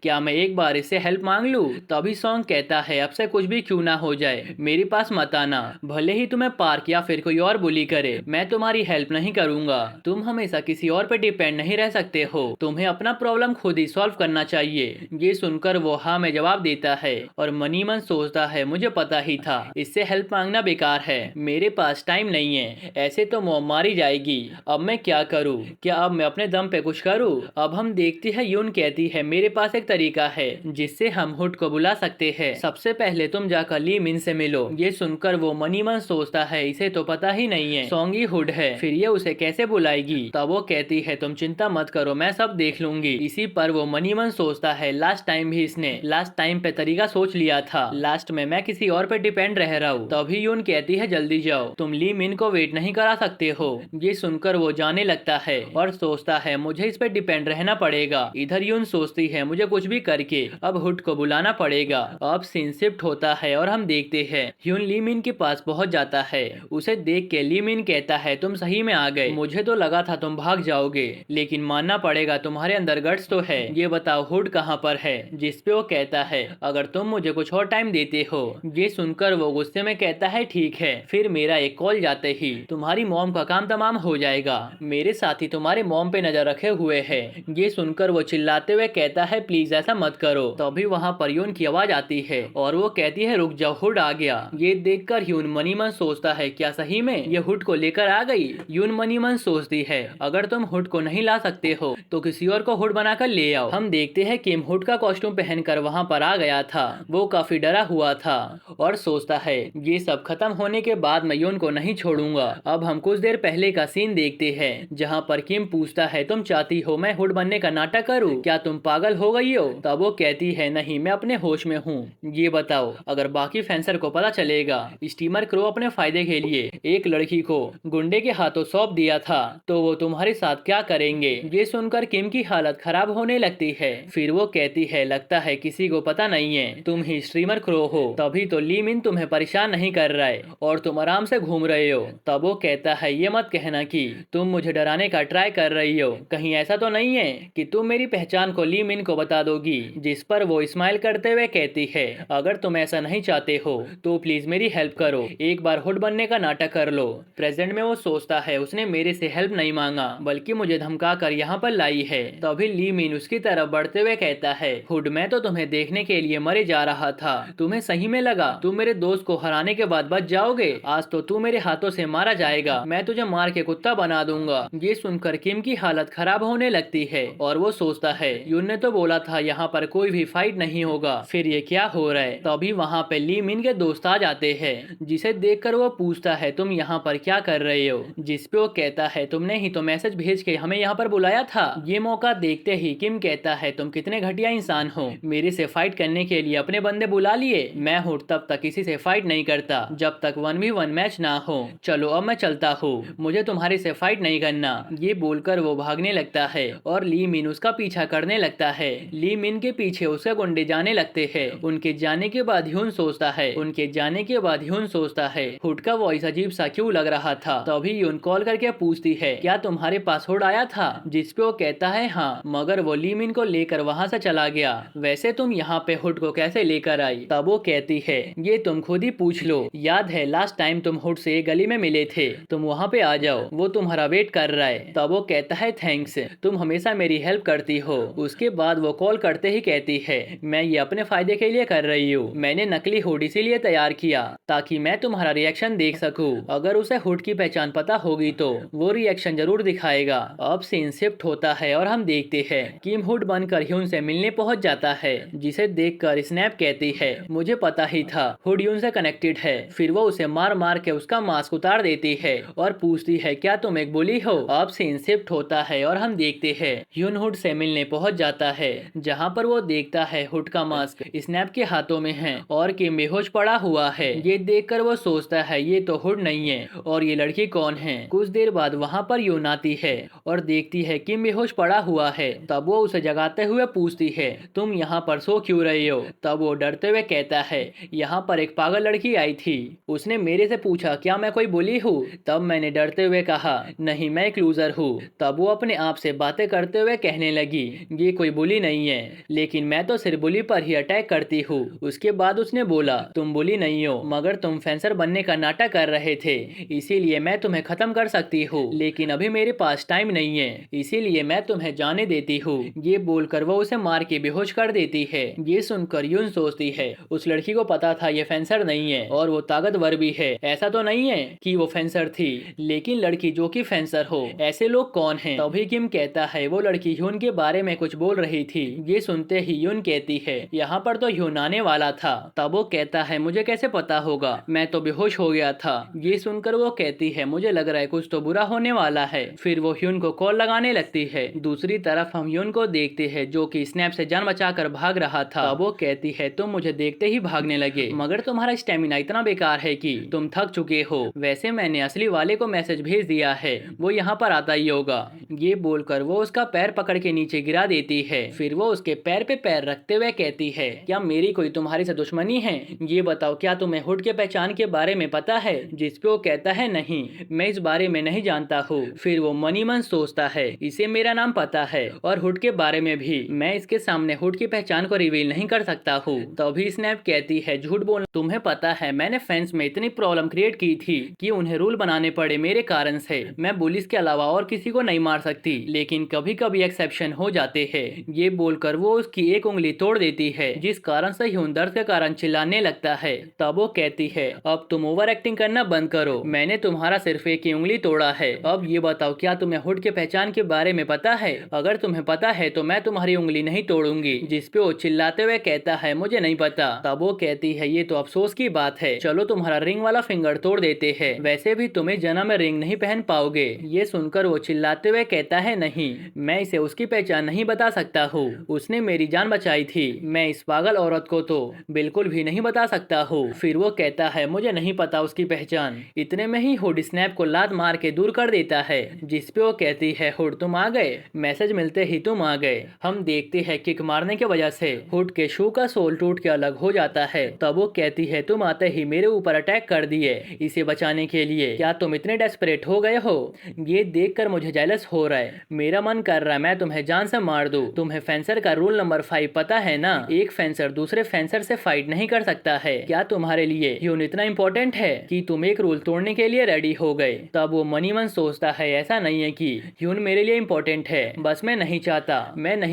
क्या मैं एक बार इससे हेल्प मांग लूं? तभी सॉन्ग कहता है अब से कुछ भी क्यों ना हो जाए मेरे पास मत आना, भले ही तुम्हें पार्क या फिर कोई और बुली करे, मैं तुम्हारी हेल्प नहीं करूंगा। तुम हमेशा किसी और पे डिपेंड नहीं रह सकते हो, तुम्हें अपना प्रॉब्लम खुद ही सॉल्व करना चाहिए। ये सुनकर वो हाँ में जवाब देता है और मनी मन सोचता है मुझे पता ही था इससे हेल्प मांगना बेकार है, मेरे पास टाइम नहीं है, ऐसे तो मॉम मारी जाएगी। अब मैं क्या करूँ? क्या अब मैं अपने दम पे कुछ करूँ? अब हम देखते हैं यून कहती है मेरे पास एक तरीका है जिससे हम हुड को बुला सकते हैं। सबसे पहले तुम जाकर ली मिन से मिलो। ये सुनकर वो मनी मन सोचता है इसे तो पता ही नहीं है सॉन्गी हुड है, फिर ये उसे कैसे बुलाएगी। तब वो कहती है तुम चिंता मत करो मैं सब देख लूंगी। इसी पर वो मनी मन सोचता है लास्ट टाइम भी इसने लास्ट टाइम पे तरीका सोच लिया था, लास्ट में मैं किसी और पे डिपेंड रह रहा हूँ। तभी यून कहती है जल्दी जाओ, तुम ली मिन को वेट नहीं करा सकते हो। ये सुनकर वो जाने लगता है और सोचता है मुझे इस पे डिपेंड रहना पड़ेगा। इधर यून सोचती है मुझे कुछ भी करके अब हुड को बुलाना पड़ेगा। अब सीन शिफ्ट होता है और हम देखते हैं ह्यून ली मिन के पास पहुंच जाता है। उसे देख के ली मिन कहता है तुम सही में आ गए, मुझे तो लगा था तुम भाग जाओगे, लेकिन मानना पड़ेगा तुम्हारे अंदर गट्स तो है। ये बताओ हुड कहाँ पर है? जिस पे वो कहता है अगर तुम मुझे कुछ और टाइम देते हो। ये सुनकर वो गुस्से में कहता है ठीक है, फिर मेरा एक कॉल जाते ही तुम्हारी मॉम का काम तमाम हो जाएगा, मेरे साथी तुम्हारे मॉम पे नजर रखे हुए है। ये सुनकर वो चिल्लाते हुए कहता है प्लीज ऐसा मत करो। तभी वहाँ पर ह्यून की आवाज आती है और वो कहती है रुक जाओ हुड आ गया। ये देखकर ह्यून मनी मन सोचता है क्या सही में ये हुड को लेकर आ गई। ह्यून मनी मन सोचती है अगर तुम हुड को नहीं ला सकते हो तो किसी और को हुड बनाकर ले आओ। हम देखते हैं किम हुड का कॉस्ट्यूम पहनकर वहाँ पर आ गया था। वो काफी डरा हुआ था और सोचता है ये सब खत्म होने के बाद मैं ह्यून को नहीं छोड़ूंगा। अब हम कुछ देर पहले का सीन देखते हैं जहाँ पर किम पूछता है तुम चाहती हो मैं हुड बनने का नाटक करूँ, क्या तुम पागल हो गई हो? तब वो कहती है नहीं मैं अपने होश में हूँ। ये बताओ अगर बाकी फेंसर को पता चलेगा स्टीमर क्रो अपने फायदे के लिए एक लड़की को गुंडे के हाथों सौंप दिया था तो वो तुम्हारे साथ क्या करेंगे। ये सुनकर किम की हालत खराब होने लगती है। फिर वो कहती है लगता है किसी को पता नहीं है तुम ही स्टीमर क्रो हो, तभी तो ली मिन तुम्हें परेशान नहीं कर रहा है और तुम आराम से घूम रहे हो। तब वो कहता है ये मत कहना कि तुम मुझे डराने का ट्राई कर रही हो, कहीं ऐसा तो नहीं है कि तुम मेरी पहचान को ली मिन को बता दोगी। जिस पर वो स्माइल करते हुए कहती है अगर तुम ऐसा नहीं चाहते हो तो प्लीज मेरी हेल्प करो, एक बार हुड बनने का नाटक कर लो। प्रेजेंट में वो सोचता है उसने मेरे से हेल्प नहीं मांगा बल्कि मुझे धमका कर यहाँ पर लाई है। तभी ली मिन उसकी तरफ बढ़ते हुए कहता है हुड मैं तो तुम्हें देखने के लिए मरे जा रहा था, तुम्हें सही में लगा तुम मेरे दोस्त को हराने के बाद बच जाओगे? आज तो तू मेरे हाथों से मारा जाएगा, मैं तुझे मार के कुत्ता बना दूंगा। ये सुनकर किम की हालत खराब होने लगती है और वो सोचता है यून ने तो बोला था यहाँ पर कोई भी फाइट नहीं होगा, फिर ये क्या हो रहा है। तभी वहाँ पे ली मिन के दोस्त आ जाते हैं जिसे देखकर वो पूछता है तुम यहाँ पर क्या कर रहे हो। जिस पे वो कहता है तुमने ही तो मैसेज भेज के हमें यहाँ पर बुलाया आया था। ये मौका देखते ही किम कहता है तुम कितने घटिया इंसान हो, मेरे से फाइट करने के लिए अपने बंदे बुला लिए। मैं हुड तब तक किसी से फाइट नहीं करता जब तक 1v1 मैच ना हो। चलो अब मैं चलता हूँ, मुझे तुम्हारे से फाइट नहीं करना। ये बोलकर वो भागने लगता है और ली मिन उसका पीछा करने लगता है। ली मिन के पीछे उसके गुंडे जाने लगते हैं। उनके जाने के बाद ह्यून सोचता है हुड का वॉइस अजीब सा क्यों लग रहा था। तभी ह्यून कॉल करके पूछती है क्या तुम्हारे पास हुड आया था, जिसपे वो कहता है हाँ, मगर वो ली मिन को लेकर वहाँ से चला गया। वैसे तुम यहाँ पे हुड को कैसे लेकर आई? तब वो कहती है ये तुम खुद ही पूछ लो, याद है लास्ट टाइम तुम हुड से गली में मिले थे, तुम वहाँ पे आ जाओ, वो तुम्हारा वेट कर रहा है। तब वो कहता है थैंक्स, तुम हमेशा मेरी हेल्प करती हो। उसके बाद वो कॉल करते ही कहती है मैं ये अपने फायदे के लिए कर रही हूँ, मैंने नकली हुड इसीलिए तैयार किया ताकि मैं तुम्हारा रिएक्शन देख सकूं। अगर उसे हुड की पहचान पता होगी तो वो रिएक्शन जरूर दिखाएगा। अब सीन शिफ्ट होता है और हम देखते हैं किम हुड बनकर ह्यून से मिलने पहुंच जाता है, जिसे देखकर स्नैप कहती है मुझे पता ही था हुड ह्यून से कनेक्टेड है। फिर वो उसे मार मार के उसका मास्क उतार देती है और पूछती है क्या तुम एक बुली हो। अब सीन शिफ्ट होता है और हम देखते हैं ह्यून हुड से मिलने पहुंच जाता है, जहां पर वो देखता है हुड का मास्क स्नैप के हाथों में है और किम बेहोश पड़ा हुआ है। ये देखकर वो सोचता है ये तो हुड नहीं है और ये लड़की कौन है। कुछ देर बाद वहाँ पर यून आती है और देखती है किम बेहोश पड़ा हुआ है। तब वो उसे जगाते हुए पूछती है तुम यहाँ पर सो क्यों रही हो। तब वो डरते हुए कहता है यहाँ पर एक पागल लड़की आई थी, उसने मेरे से पूछा क्या मैं कोई बुली हूँ। तब मैंने डरते हुए कहा नहीं मैं एक लूजर हूँ। तब वो अपने आप से बातें करते हुए कहने लगी ये कोई बुली नहीं है, लेकिन मैं तो सिर्फ बुली पर ही अटैक करती हूँ। उसके बाद उसने बोला तुम बुली नहीं हो, मगर तुम फेंसर बनने का नाटक कर रहे थे, इसीलिए मैं तुम्हें खत्म कर सकती हूँ, लेकिन अभी मेरे पास टाइम नहीं है, इसीलिए मैं तुम्हें जाने देती हूँ। ये बोलकर वो उसे मार के बेहोश कर देती है। ये सुनकर यून सोचती है उस लड़की को पता था ये फेंसर नहीं है और वो ताकतवर भी है, ऐसा तो नहीं है कि वो फेंसर थी, लेकिन लड़की जो कि फेंसर हो ऐसे लोग कौन हैं। तभी किम कहता है वो लड़की ह्यून के बारे में कुछ बोल रही थी। ये सुनते ही यून कहती है यहाँ पर तो ह्यून आने वाला था। तब वो कहता है मुझे कैसे पता होगा, मैं तो बेहोश हो गया था। ये सुनकर वो कहती है मुझे लग रहा है कुछ तो बुरा होने वाला है। फिर वो ह्यून को कॉल लगाने लगती है। दूसरी तरफ हम ह्यून को देखते हैं जो कि स्नैप से जान बचाकर भाग रहा था। तब वो कहती है तुम मुझे देखते ही भागने लगे, मगर तुम्हारा स्टेमिना इतना बेकार है कि तुम थक चुके हो। वैसे मैंने असली वाले को मैसेज भेज दिया है, वो यहाँ पर आता ही होगा। ये बोलकर वो उसका पैर पकड़ के नीचे गिरा देती है। फिर वो उसके पैर पे पैर रखते हुए कहती है क्या मेरी कोई तुम्हारे से दुश्मनी है, ये बताओ क्या तुम्हें हुड के पहचान के बारे में पता है। जिसपे वो कहता है नहीं, मैं इस बारे में नहीं जानता हूँ। फिर वो मनी मन सोचता है इसे मेरा नाम पता है और हुड के बारे में भी, मैं इसके सामने हुड की पहचान को रिवील नहीं कर सकता हूँ। तभी स्नैप कहती है झूठ बोलना, तुम्हें पता है मैंने फैंस में इतनी प्रॉब्लम क्रिएट की थी कि उन्हें रूल बनाने पड़े मेरे कारण से। मैं पुलिस के अलावा और किसी को नहीं मार सकती, लेकिन कभी कभी एक्सेप्शन हो जाते हैं। ये बोलकर वो उसकी एक उंगली तोड़ देती है, जिस कारण से ह्यून दर्द के कारण चिल्लाने लगता है। तब वो कहती है अब तुम ओवर एक्टिंग करना बंद करो, मैंने तुम्हारा सिर्फ एक ही उंगली तोड़ा है। अब ये बताओ क्या तुम्हें हुड के पहचान के बारे में पता है, अगर तुम्हें पता है तो मैं तुम्हारी उंगली नहीं तोड़ूंगी। जिसपे वो चिल्लाते हुए कहता है मुझे नहीं पता। तब वो कहती है ये तो अफसोस की बात है, चलो तुम्हारा रिंग वाला फिंगर तोड़ देते हैं, वैसे भी तुम्हें जन्म में रिंग नहीं पहन पाओगे। ये सुनकर वो चिल्लाते हुए कहता है नहीं, मैं इसे उसकी पहचान नहीं बता सकता हूँ, उसने मेरी जान बचाई थी, मैं इस पागल औरत को तो बिल्कुल भी नहीं बता सकता हूँ। फिर वो कहता है मुझे नहीं पता उसकी पहचान। इतने में ही हुड स्नैप को लात मार के दूर कर देता है, जिसपे वो कहती है हुड तुम आ गए, मैसेज मिलते ही तुम आ गए। हम देखते हैं किक मारने की वजह से हुड के शू का सोल टूट के अलग हो जाता है। तब वो कहती है तुम आते ही मेरे ऊपर अटैक कर दिए इसे बचाने के लिए, क्या तुम इतने डेस्परेट हो गए हो। ये देखकर मुझे जेलस हो रहा है, मेरा मन कर रहा है मैं तुम्हें जान से मार दूं। तुम्हें फेंसर का रूल नंबर 5 पता है ना, एक फेंसर दूसरे फेंसर से फाइट नहीं कर सकता है। क्या तुम्हारे लिए ह्यून इतना इम्पोर्टेंट है कि तुम एक रूल तोड़ने के लिए रेडी हो गए। तब वो मनी मन सोचता है ऐसा नहीं है कि ह्यून मेरे लिए इम्पोर्टेंट है, बस मैं नहीं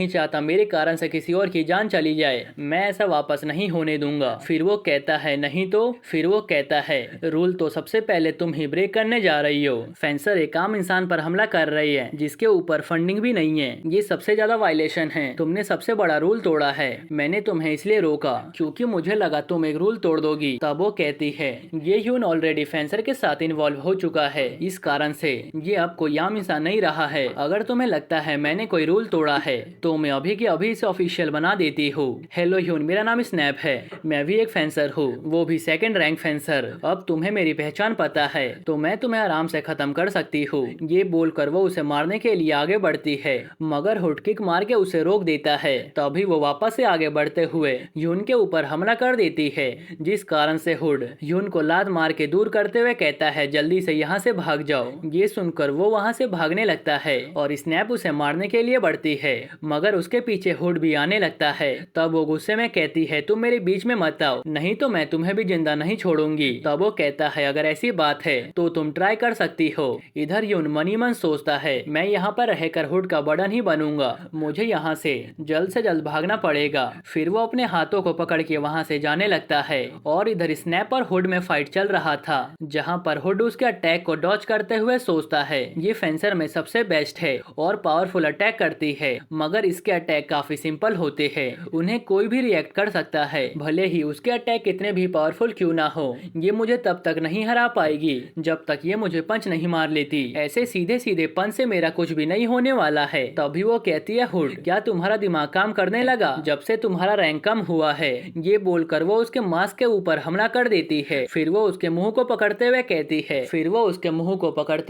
चाहता मेरे कारण से किसी और की जान चली जाए, मैं ऐसा वापस नहीं होने दूंगा। फिर वो कहता है नहीं तो, फिर वो कहता है रूल तो सबसे पहले तुम ही ब्रेक करने जा रही हो। फेंसर एक आम इंसान पर हमला कर रही है जिसके ऊपर फंडिंग भी नहीं है, ये सबसे ज्यादा वायलेशन है, तुमने सबसे बड़ा रूल तोड़ा है। मैंने तुम्हें इसलिए रोका क्योंकि मुझे लगा तुम एक रूल तोड़ दोगी। तब वो कहती है ये ह्यून ऑलरेडी फेंसर के साथ इन्वॉल्व हो चुका है, इस कारण से ये अब कोई आम इंसान नहीं रहा है। अगर अगर तुम्हें लगता है मैंने कोई रूल तोड़ा है तो मैं अभी के अभी इसे ऑफिशियल बना देती हूँ। हेलो ह्यून, मेरा नाम स्नैप है, मैं भी एक फेंसर हूँ, वो भी सेकंड रैंक फेंसर। अब तुम्हें मेरी पहचान पता है तो मैं तुम्हें आराम से खत्म कर सकती हूँ। ये बोलकर वो उसे मारने के लिए आगे बढ़ती है, मगर हुड किक मार के उसे रोक देता है। तभी वो वापस से आगे बढ़ते हुए ह्यून के ऊपर हमला कर देती है, जिस कारण से हुड ह्यून को लात मार के दूर करते हुए कहता है जल्दी से यहाँ से भाग जाओ। ये सुनकर वो वहाँ से भागने लगता है और स्नैप उसे मारने के लिए बढ़ती है, मगर उसके पीछे हुड भी आने लगता है। तब वो गुस्से में कहती है तुम मेरे बीच में मत आओ, नहीं तो मैं तुम्हें भी जिंदा नहीं छोड़ूंगी। तब वो कहता है अगर ऐसी बात है तो तुम ट्राई कर सकती हो। इधर ह्यून मनी मन सोचता है मैं यहाँ पर रहकर हुड का बर्डन ही बनूंगा, मुझे यहाँ से जल्द भागना पड़ेगा। फिर वो अपने हाथों को पकड़ के वहाँ से जाने लगता है और इधर स्नैप और हुड में फाइट चल रहा था, जहाँ पर हुड उसके अटैक को डॉज करते हुए सोचता है ये फेंसर में सबसे बेस्ट है और पावरफुल अटैक करती है, मगर इसके अटैक काफी सिंपल होते हैं, उन्हें कोई भी रिएक्ट कर सकता है, भले ही उसके अटैक कितने भी पावरफुल क्यों ना हो। ये मुझे तब तक नहीं हरा पाएगी जब तक ये मुझे पंच नहीं मार लेती, ऐसे सीधे सीधे पंच से मेरा कुछ भी नहीं होने वाला है। तभी वो कहती है हुड क्या तुम्हारा दिमाग काम करने लगा जब से तुम्हारा रैंक कम हुआ है। ये बोलकर वो उसके मास्क के ऊपर हमला कर देती है। फिर वो उसके मुंह को पकड़ते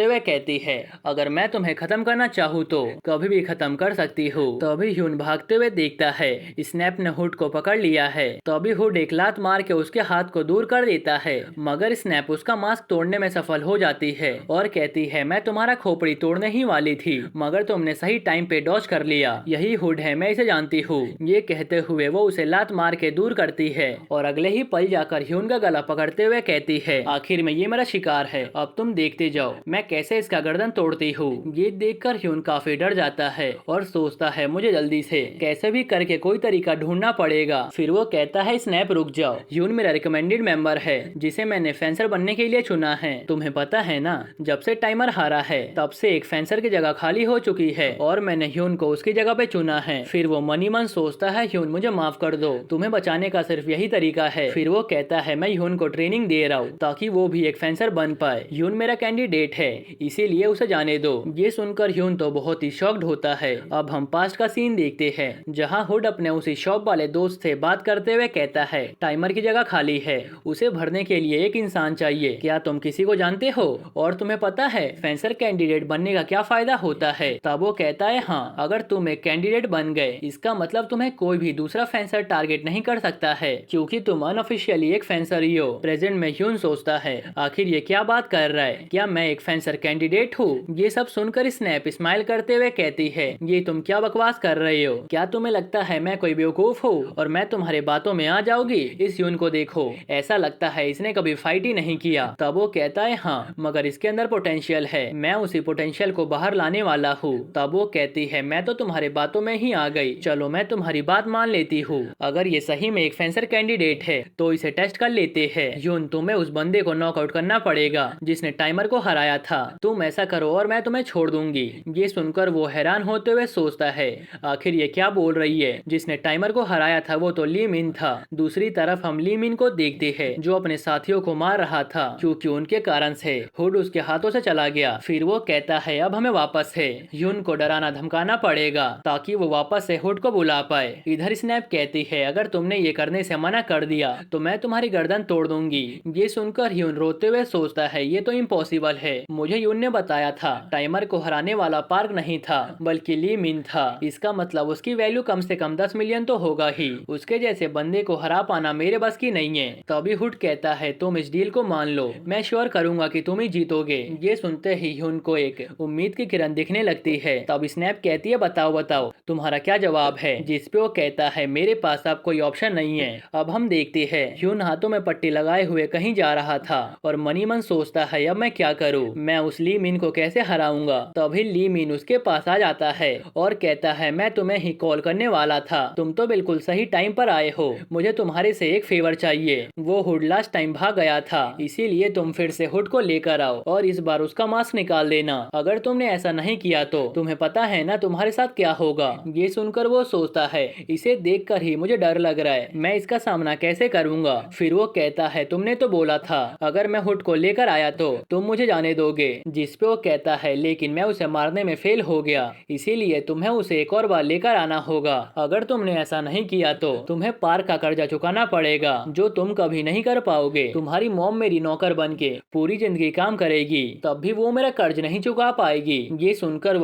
हुए कहती है अगर मैं तुम्हें खत्म करना चाहूँ तो कभी भी खत्म कर सकती हूँ। तभी ह्यून भागते हुए देखता है स्नैप ने हुड को पकड़ लिया है। तभी हुड एक लात मार के उसके हाथ को दूर कर देता है, मगर स्नैप उसका मास्क तोड़ने में सफल हो जाती है और कहती है मैं तुम्हारा खोपड़ी तोड़ने ही वाली थी, मगर तुमने सही टाइम पे डॉज कर लिया, यही हुड है, मैं इसे जानती हूँ। ये कहते हुए वो उसे लात मार के दूर करती है और अगले ही पल जाकर ह्यून का गला पकड़ते हुए कहती है आखिर में ये मेरा शिकार है, अब तुम देखते जाओ मैं कैसे इसका गर्दन तोड़ती हूँ। ये देखकर ह्यून काफी डर जाता है और सोचता है मुझे जल्दी से कैसे भी करके कोई तरीका ढूंढना पड़ेगा। फिर वो कहता है स्नैप रुक जाओ, ह्यून मेरा रिकमेंडेड मेंबर है जिसे मैंने फेंसर बनने के लिए चुना है। तुम्हें पता है ना, जब से टाइमर हारा है तब से एक फेंसर की जगह खाली हो चुकी है और मैंने ह्यून को उसकी जगह पे चुना है। फिर वो मनी मन सोचता है ह्यून मुझे माफ कर दो, तुम्हें बचाने का सिर्फ यही तरीका है। फिर वो कहता है मैं ह्यून को ट्रेनिंग दे रहा हूँ ताकि वो भी एक फेंसर बन पाए, ह्यून मेरा कैंडिडेट है इसीलिए उसे जाने दो। ये सुनकर ह्यून तो बहुत ही शॉक्ड होता है। अब हम पास्ट का सीन देखते हैं जहाँ हुड अपने उसी शॉप वाले दोस्त से बात करते हुए कहता है टाइमर की जगह खाली है, उसे भरने के लिए एक इंसान चाहिए, क्या तुम किसी को जानते हो और तुम्हें पता है फेंसर कैंडिडेट बनने का क्या फायदा होता है। तब वो कहता है हाँ, अगर तुम एक कैंडिडेट बन गए इसका मतलब तुम्हें कोई भी दूसरा फेंसर टारगेट नहीं कर सकता है क्योंकि तुम अनऑफिशियली एक फेंसर ही हो। प्रेजेंट में ह्यून सोचता है आखिर ये क्या बात कर रहा है, क्या मैं एक फेंसर कैंडिडेट हूँ। ये सब सुनकर स्नैप स्माइल करते हुए कहती है ये तुम क्या बकवास कर रहे हो, क्या तुम्हें लगता है मैं कोई बेवकूफ हूँ और मैं तुम्हारे बातों में आ जाऊंगी। इस ह्यून को देखो, ऐसा लगता है इसने कभी फाइट ही नहीं किया। तब वो कहता है हाँ, मगर इसके अंदर पोटेंशियल है, मैं उसी पोटेंशियल को बाहर लाने वाला हूँ। तब वो कहती है मैं तो तुम्हारे बातों में ही आ गई, चलो मैं तुम्हारी बात मान लेती हूँ, अगर ये सही में एक फेंसर कैंडिडेट है तो इसे टेस्ट कर लेते हैं। ह्यून तुम्हें उस बंदे को नॉकआउट करना पड़ेगा जिसने टाइमर को हराया था, तुम ऐसा करो और मैं तुम्हें छोड़ दूंगी। ये सुनकर वो हैरान होते हुए सोचता है आखिर ये क्या बोल रही है, जिसने टाइमर को हराया था वो तो ली मिन था। दूसरी तरफ हम ली मिन को देखते हैं जो अपने साथियों को मार रहा था क्योंकि उनके कारण से हुड उसके हाथों से चला गया। फिर वो कहता है अब हमें वापस है ह्यून को डराना धमकाना पड़ेगा ताकि वो वापस से हुड को बुला पाए। इधर स्नैप कहती है अगर तुमने ये करने से मना कर दिया तो मैं तुम्हारी गर्दन तोड़ दूंगी। ये सुनकर ह्यून रोते हुए सोचता है ये तो इम्पॉसिबल है, मुझे ह्यून ने बताया था टाइमर को हराने वाला पार्क नहीं था बल्कि ली मिन था, इसका मतलब उसकी वैल्यू कम से कम 10 मिलियन तो होगा ही, उसके जैसे बंदे को हरा पाना मेरे बस की नहीं है। तभी हुड कहता है तुम इस डील को मान लो, मैं श्योर करूंगा कि तुम ही जीतोगे। ये सुनते ही ह्यून को एक उम्मीद की किरण दिखने लगती है। तब स्नैप कहती है बताओ बताओ तुम्हारा क्या जवाब है, जिस पे वो कहता है मेरे पास अब कोई ऑप्शन नहीं है। अब हम देखते हैं ह्यून हाथों में पट्टी लगाए हुए कहीं जा रहा था और मनी मन सोचता है अब मैं क्या करूँ, मैं उस ली मिन को कैसे हराऊंगा। तभी ली मिन उसके पास आ जाता है और कहता है मैं तुम्हें ही कॉल करने वाला था, तुम तो बिल्कुल सही टाइम पर आए हो, मुझे तुम्हारे से एक फेवर चाहिए। वो हुड लास्ट टाइम भाग गया था इसीलिए तुम फिर से हुड को लेकर आओ और इस बार उसका मास्क निकाल देना, अगर तुमने ऐसा नहीं किया तो तुम्हें पता है ना तुम्हारे साथ क्या होगा। ये सुनकर वो सोचता है, इसे देखकर ही मुझे डर लग रहा है, मैं इसका सामना कैसे करूंगा। फिर वो कहता है, तुमने तो बोला था अगर मैं हुड को लेकर आया तो तुम मुझे जाने दोगे। जिस पे वो कहता है, लेकिन मैं उसे मारने में फेल हो गया, इसीलिए तुम्हें उसे एक और बार लेकर आना होगा। अगर तुमने ऐसा नहीं किया तो तुम्हें पार्क का कर्जा चुकाना पड़ेगा, जो तुम कभी नहीं कर पाओगे। तुम्हारी मॉम मेरी नौकर बन के पूरी जिंदगी काम करेगी, तब भी वो मेरा कर्ज नहीं चुका पाएगी। ये सुनकर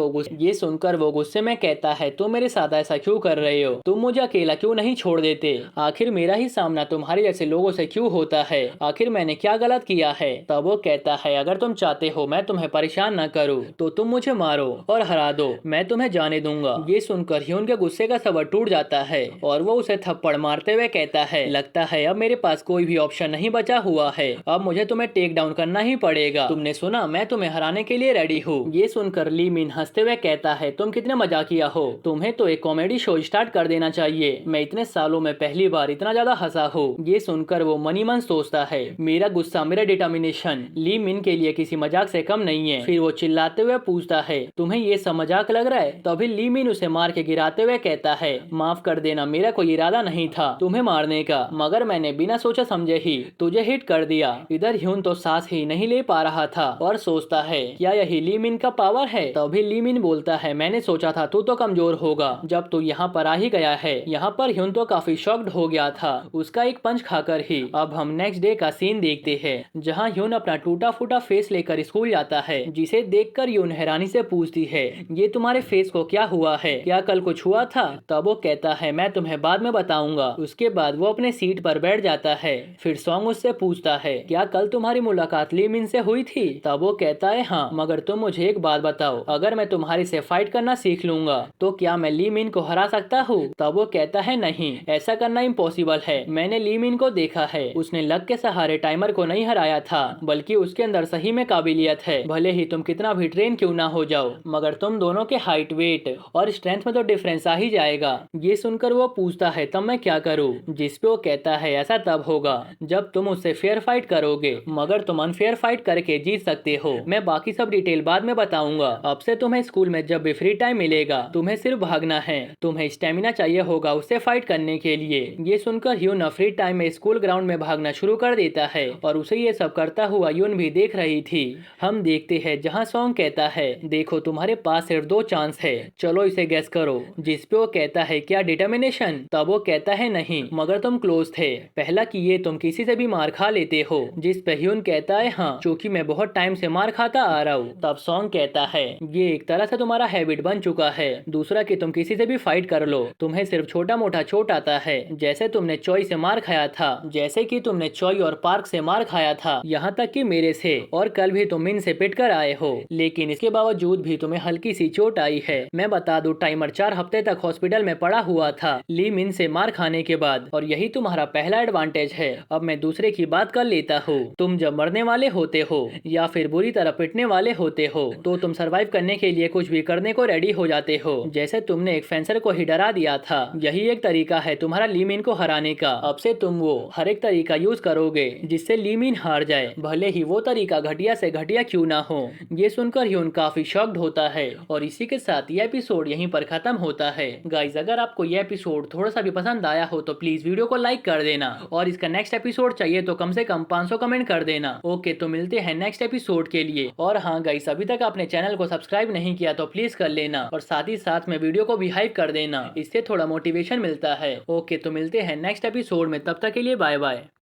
वो गुस्से में कहता है, तुम मेरे साथ ऐसा क्यों कर रहे हो? तुम मुझे अकेला क्यों नहीं छोड़ देते? आखिर मेरा ही सामना तुम्हारे जैसे लोगों से क्यों होता है? आखिर मैंने क्या गलत किया है? तब वो कहता है, अगर तुम चाहते हो मैं तुम्हें परेशान न करूं तो तुम मुझे मारो और हरा दो, मैं तुम्हें जाने दूंगा। ये सुनकर ह्यून के गुस्से का सबर टूट जाता है और वो उसे थप्पड़ मारते हुए कहता है, लगता है अब मेरे पास कोई भी ऑप्शन नहीं बचा हुआ है, अब मुझे तुम्हें टेक डाउन करना ही पड़ेगा। तुमने सुना, मैं तुम्हें हराने के लिए रेडी हूँ। ये सुनकर ली मिन हंसते हुए कहता है, तुम कितने मजाकिया हो, तुम्हें तो एक कॉमेडी शो स्टार्ट कर देना चाहिए। मैं इतने सालों में पहली बार इतना ज्यादा हंसा हूँ। ये सुनकर वो मनी मन सोचता है, मेरा गुस्सा, मेरा डिटर्मिनेशन ली मिन के लिए किसी मजाक से कम नहीं है। फिर वो चिल्लाते हुए पूछता है, तुम्हें ये सब मजाक लग रहा है? तभी ली मिन उसे मार के गिराते हुए कहता है, माफ कर देना, मेरा कोई इरादा नहीं था तुम्हें मारने का, मगर मैंने बिना सोचे समझे ही तुझे हिट कर दिया। इधर ह्यून तो सांस ही नहीं ले पा रहा था और सोचता है, क्या यही ली मिन का पावर है? तभी ली मिन बोलता है, मैंने सोचा था तू तो कमजोर होगा, जब तू यहाँ पर आ ही गया है। यहाँ पर ह्यून तो काफी शॉक्ड हो गया था उसका एक पंच खाकर ही। अब हम नेक्स्ट डे का सीन देखते हैं, जहाँ ह्यून अपना टूटा फूटा फेस लेकर स्कूल जाता है, जिसे देखकर ह्यून हैरानी से पूछती है, ये तुम्हारे फेस को क्या हुआ है? क्या कल कुछ हुआ था? तब वो कहता है, मैं तुम्हें बाद में बताऊंगा। उसके बाद वो अपने सीट पर बैठ जाता है। फिर सॉन्ग उससे पूछता है, क्या कल तुम्हारी मुलाकात ली मिन से हुई थी? तब वो कहता है, हाँ, मगर तुम मुझे एक बात बताओ, अगर मैं तुम्हारी से फाइट करना सीख लूंगा तो क्या मैं ली मिन को हरा सकता हूँ? तब वो कहता है, नहीं, ऐसा करना इम्पॉसिबल है। मैंने ली मिन को देखा है, उसने लक के सहारे टाइमर को नहीं हराया था, बल्कि उसके अंदर सही में काबिलियत है। भले ही तुम कितना भी ट्रेन क्यों ना हो जाओ, मगर तुम दोनों के हाइट, वेट और स्ट्रेंथ में तो डिफरेंस आ ही जाएगा। ये सुनकर वो पूछता है, तब मैं क्या करूँ? जिस पे वो कहता है, ऐसा तब होगा जब तुम उससे फेयर फाइट करोगे, मगर तुम अनफेयर फाइट करके जीत सकते हो। मैं बाकी सब डिटेल बाद में बताऊंगा। अब से तुम्हें स्कूल में जब भी फ्री टाइम मिलेगा तुम्हें सिर्फ भागना है, तुम्हें स्टेमिना चाहिए होगा उससे फाइट करने के लिए। ये सुनकर ह्यून फ्री टाइम में स्कूल ग्राउंड में भागना शुरू कर देता है और उसे ये सब करता हुआ यून भी देख रही थी। हम देखते हैं जहाँ सॉन्ग कहता है, देखो तुम्हारे पास सिर्फ 2 चांस है, चलो इसे गैस करो। जिस पे वो कहता है, क्या डिटर्मिनेशन? तब वो कहता है, नहीं, मगर तुम क्लोज थे। पहला कि ये तुम किसी से भी मार खा लेते हो। जिस पे ह्यून कहता है, हाँ, क्योंकि मैं बहुत टाइम से मार खाता आ रहा हूँ। तब सॉन्ग कहता है, ये एक तरह से तुम्हारा हैबिट बन चुका है। दूसरा कि तुम किसी से भी फाइट कर लो, तुम्हें सिर्फ छोटा मोटा चोट आता है, जैसे तुमने चॉय से मार खाया था, जैसे कि तुमने चॉय और पार्क से मार खाया था, यहाँ तक कि मेरे से, और कल भी तुम मिन से पिट कर आए हो। लेकिन इसके बावजूद भी तुम्हें हल्की सी चोट आई है। मैं बता दूं, टाइमर 4 हफ्ते तक हॉस्पिटल में पड़ा हुआ था ली मिन से मार खाने के बाद, और यही तुम्हारा पहला एडवांटेज है। अब मैं दूसरे की बात कर लेता हूँ। तुम जब मरने वाले होते हो या फिर बुरी तरह पिटने वाले होते हो तो तुम सरवाइव करने के लिए कुछ भी करने को रेडी हो जाते हो, जैसे तुमने एक फेंसर को ही डरा दिया था। यही एक तरीका है तुम्हारा ली मिन को हराने का। अब से तुम वो हर एक तरीका यूज करोगे जिससे ली मिन हार जाए, भले ही वो तरीका घटिया से घटिया क्यों ना हो। ये सुनकर ह्यून काफी शॉक्ड होता है और इसी के साथ ये एपिसोड यहीं पर खत्म होता है। गाइज, अगर आपको ये एपिसोड थोड़ा सा भी पसंद आया हो तो प्लीज वीडियो को लाइक कर देना, और इसका नेक्स्ट एपिसोड चाहिए तो कम से कम 500 कमेंट कर देना। ओके, तो मिलते हैं नेक्स्ट एपिसोड के लिए। और हाँ गाइस, अभी तक आपने चैनल को सब्सक्राइब नहीं किया तो प्लीज कर लेना, और साथ ही साथ में वीडियो को भी हाइप कर देना, इससे थोड़ा मोटिवेशन मिलता है। ओके, तो मिलते हैं नेक्स्ट एपिसोड में, तब तक के लिए बाय बाय।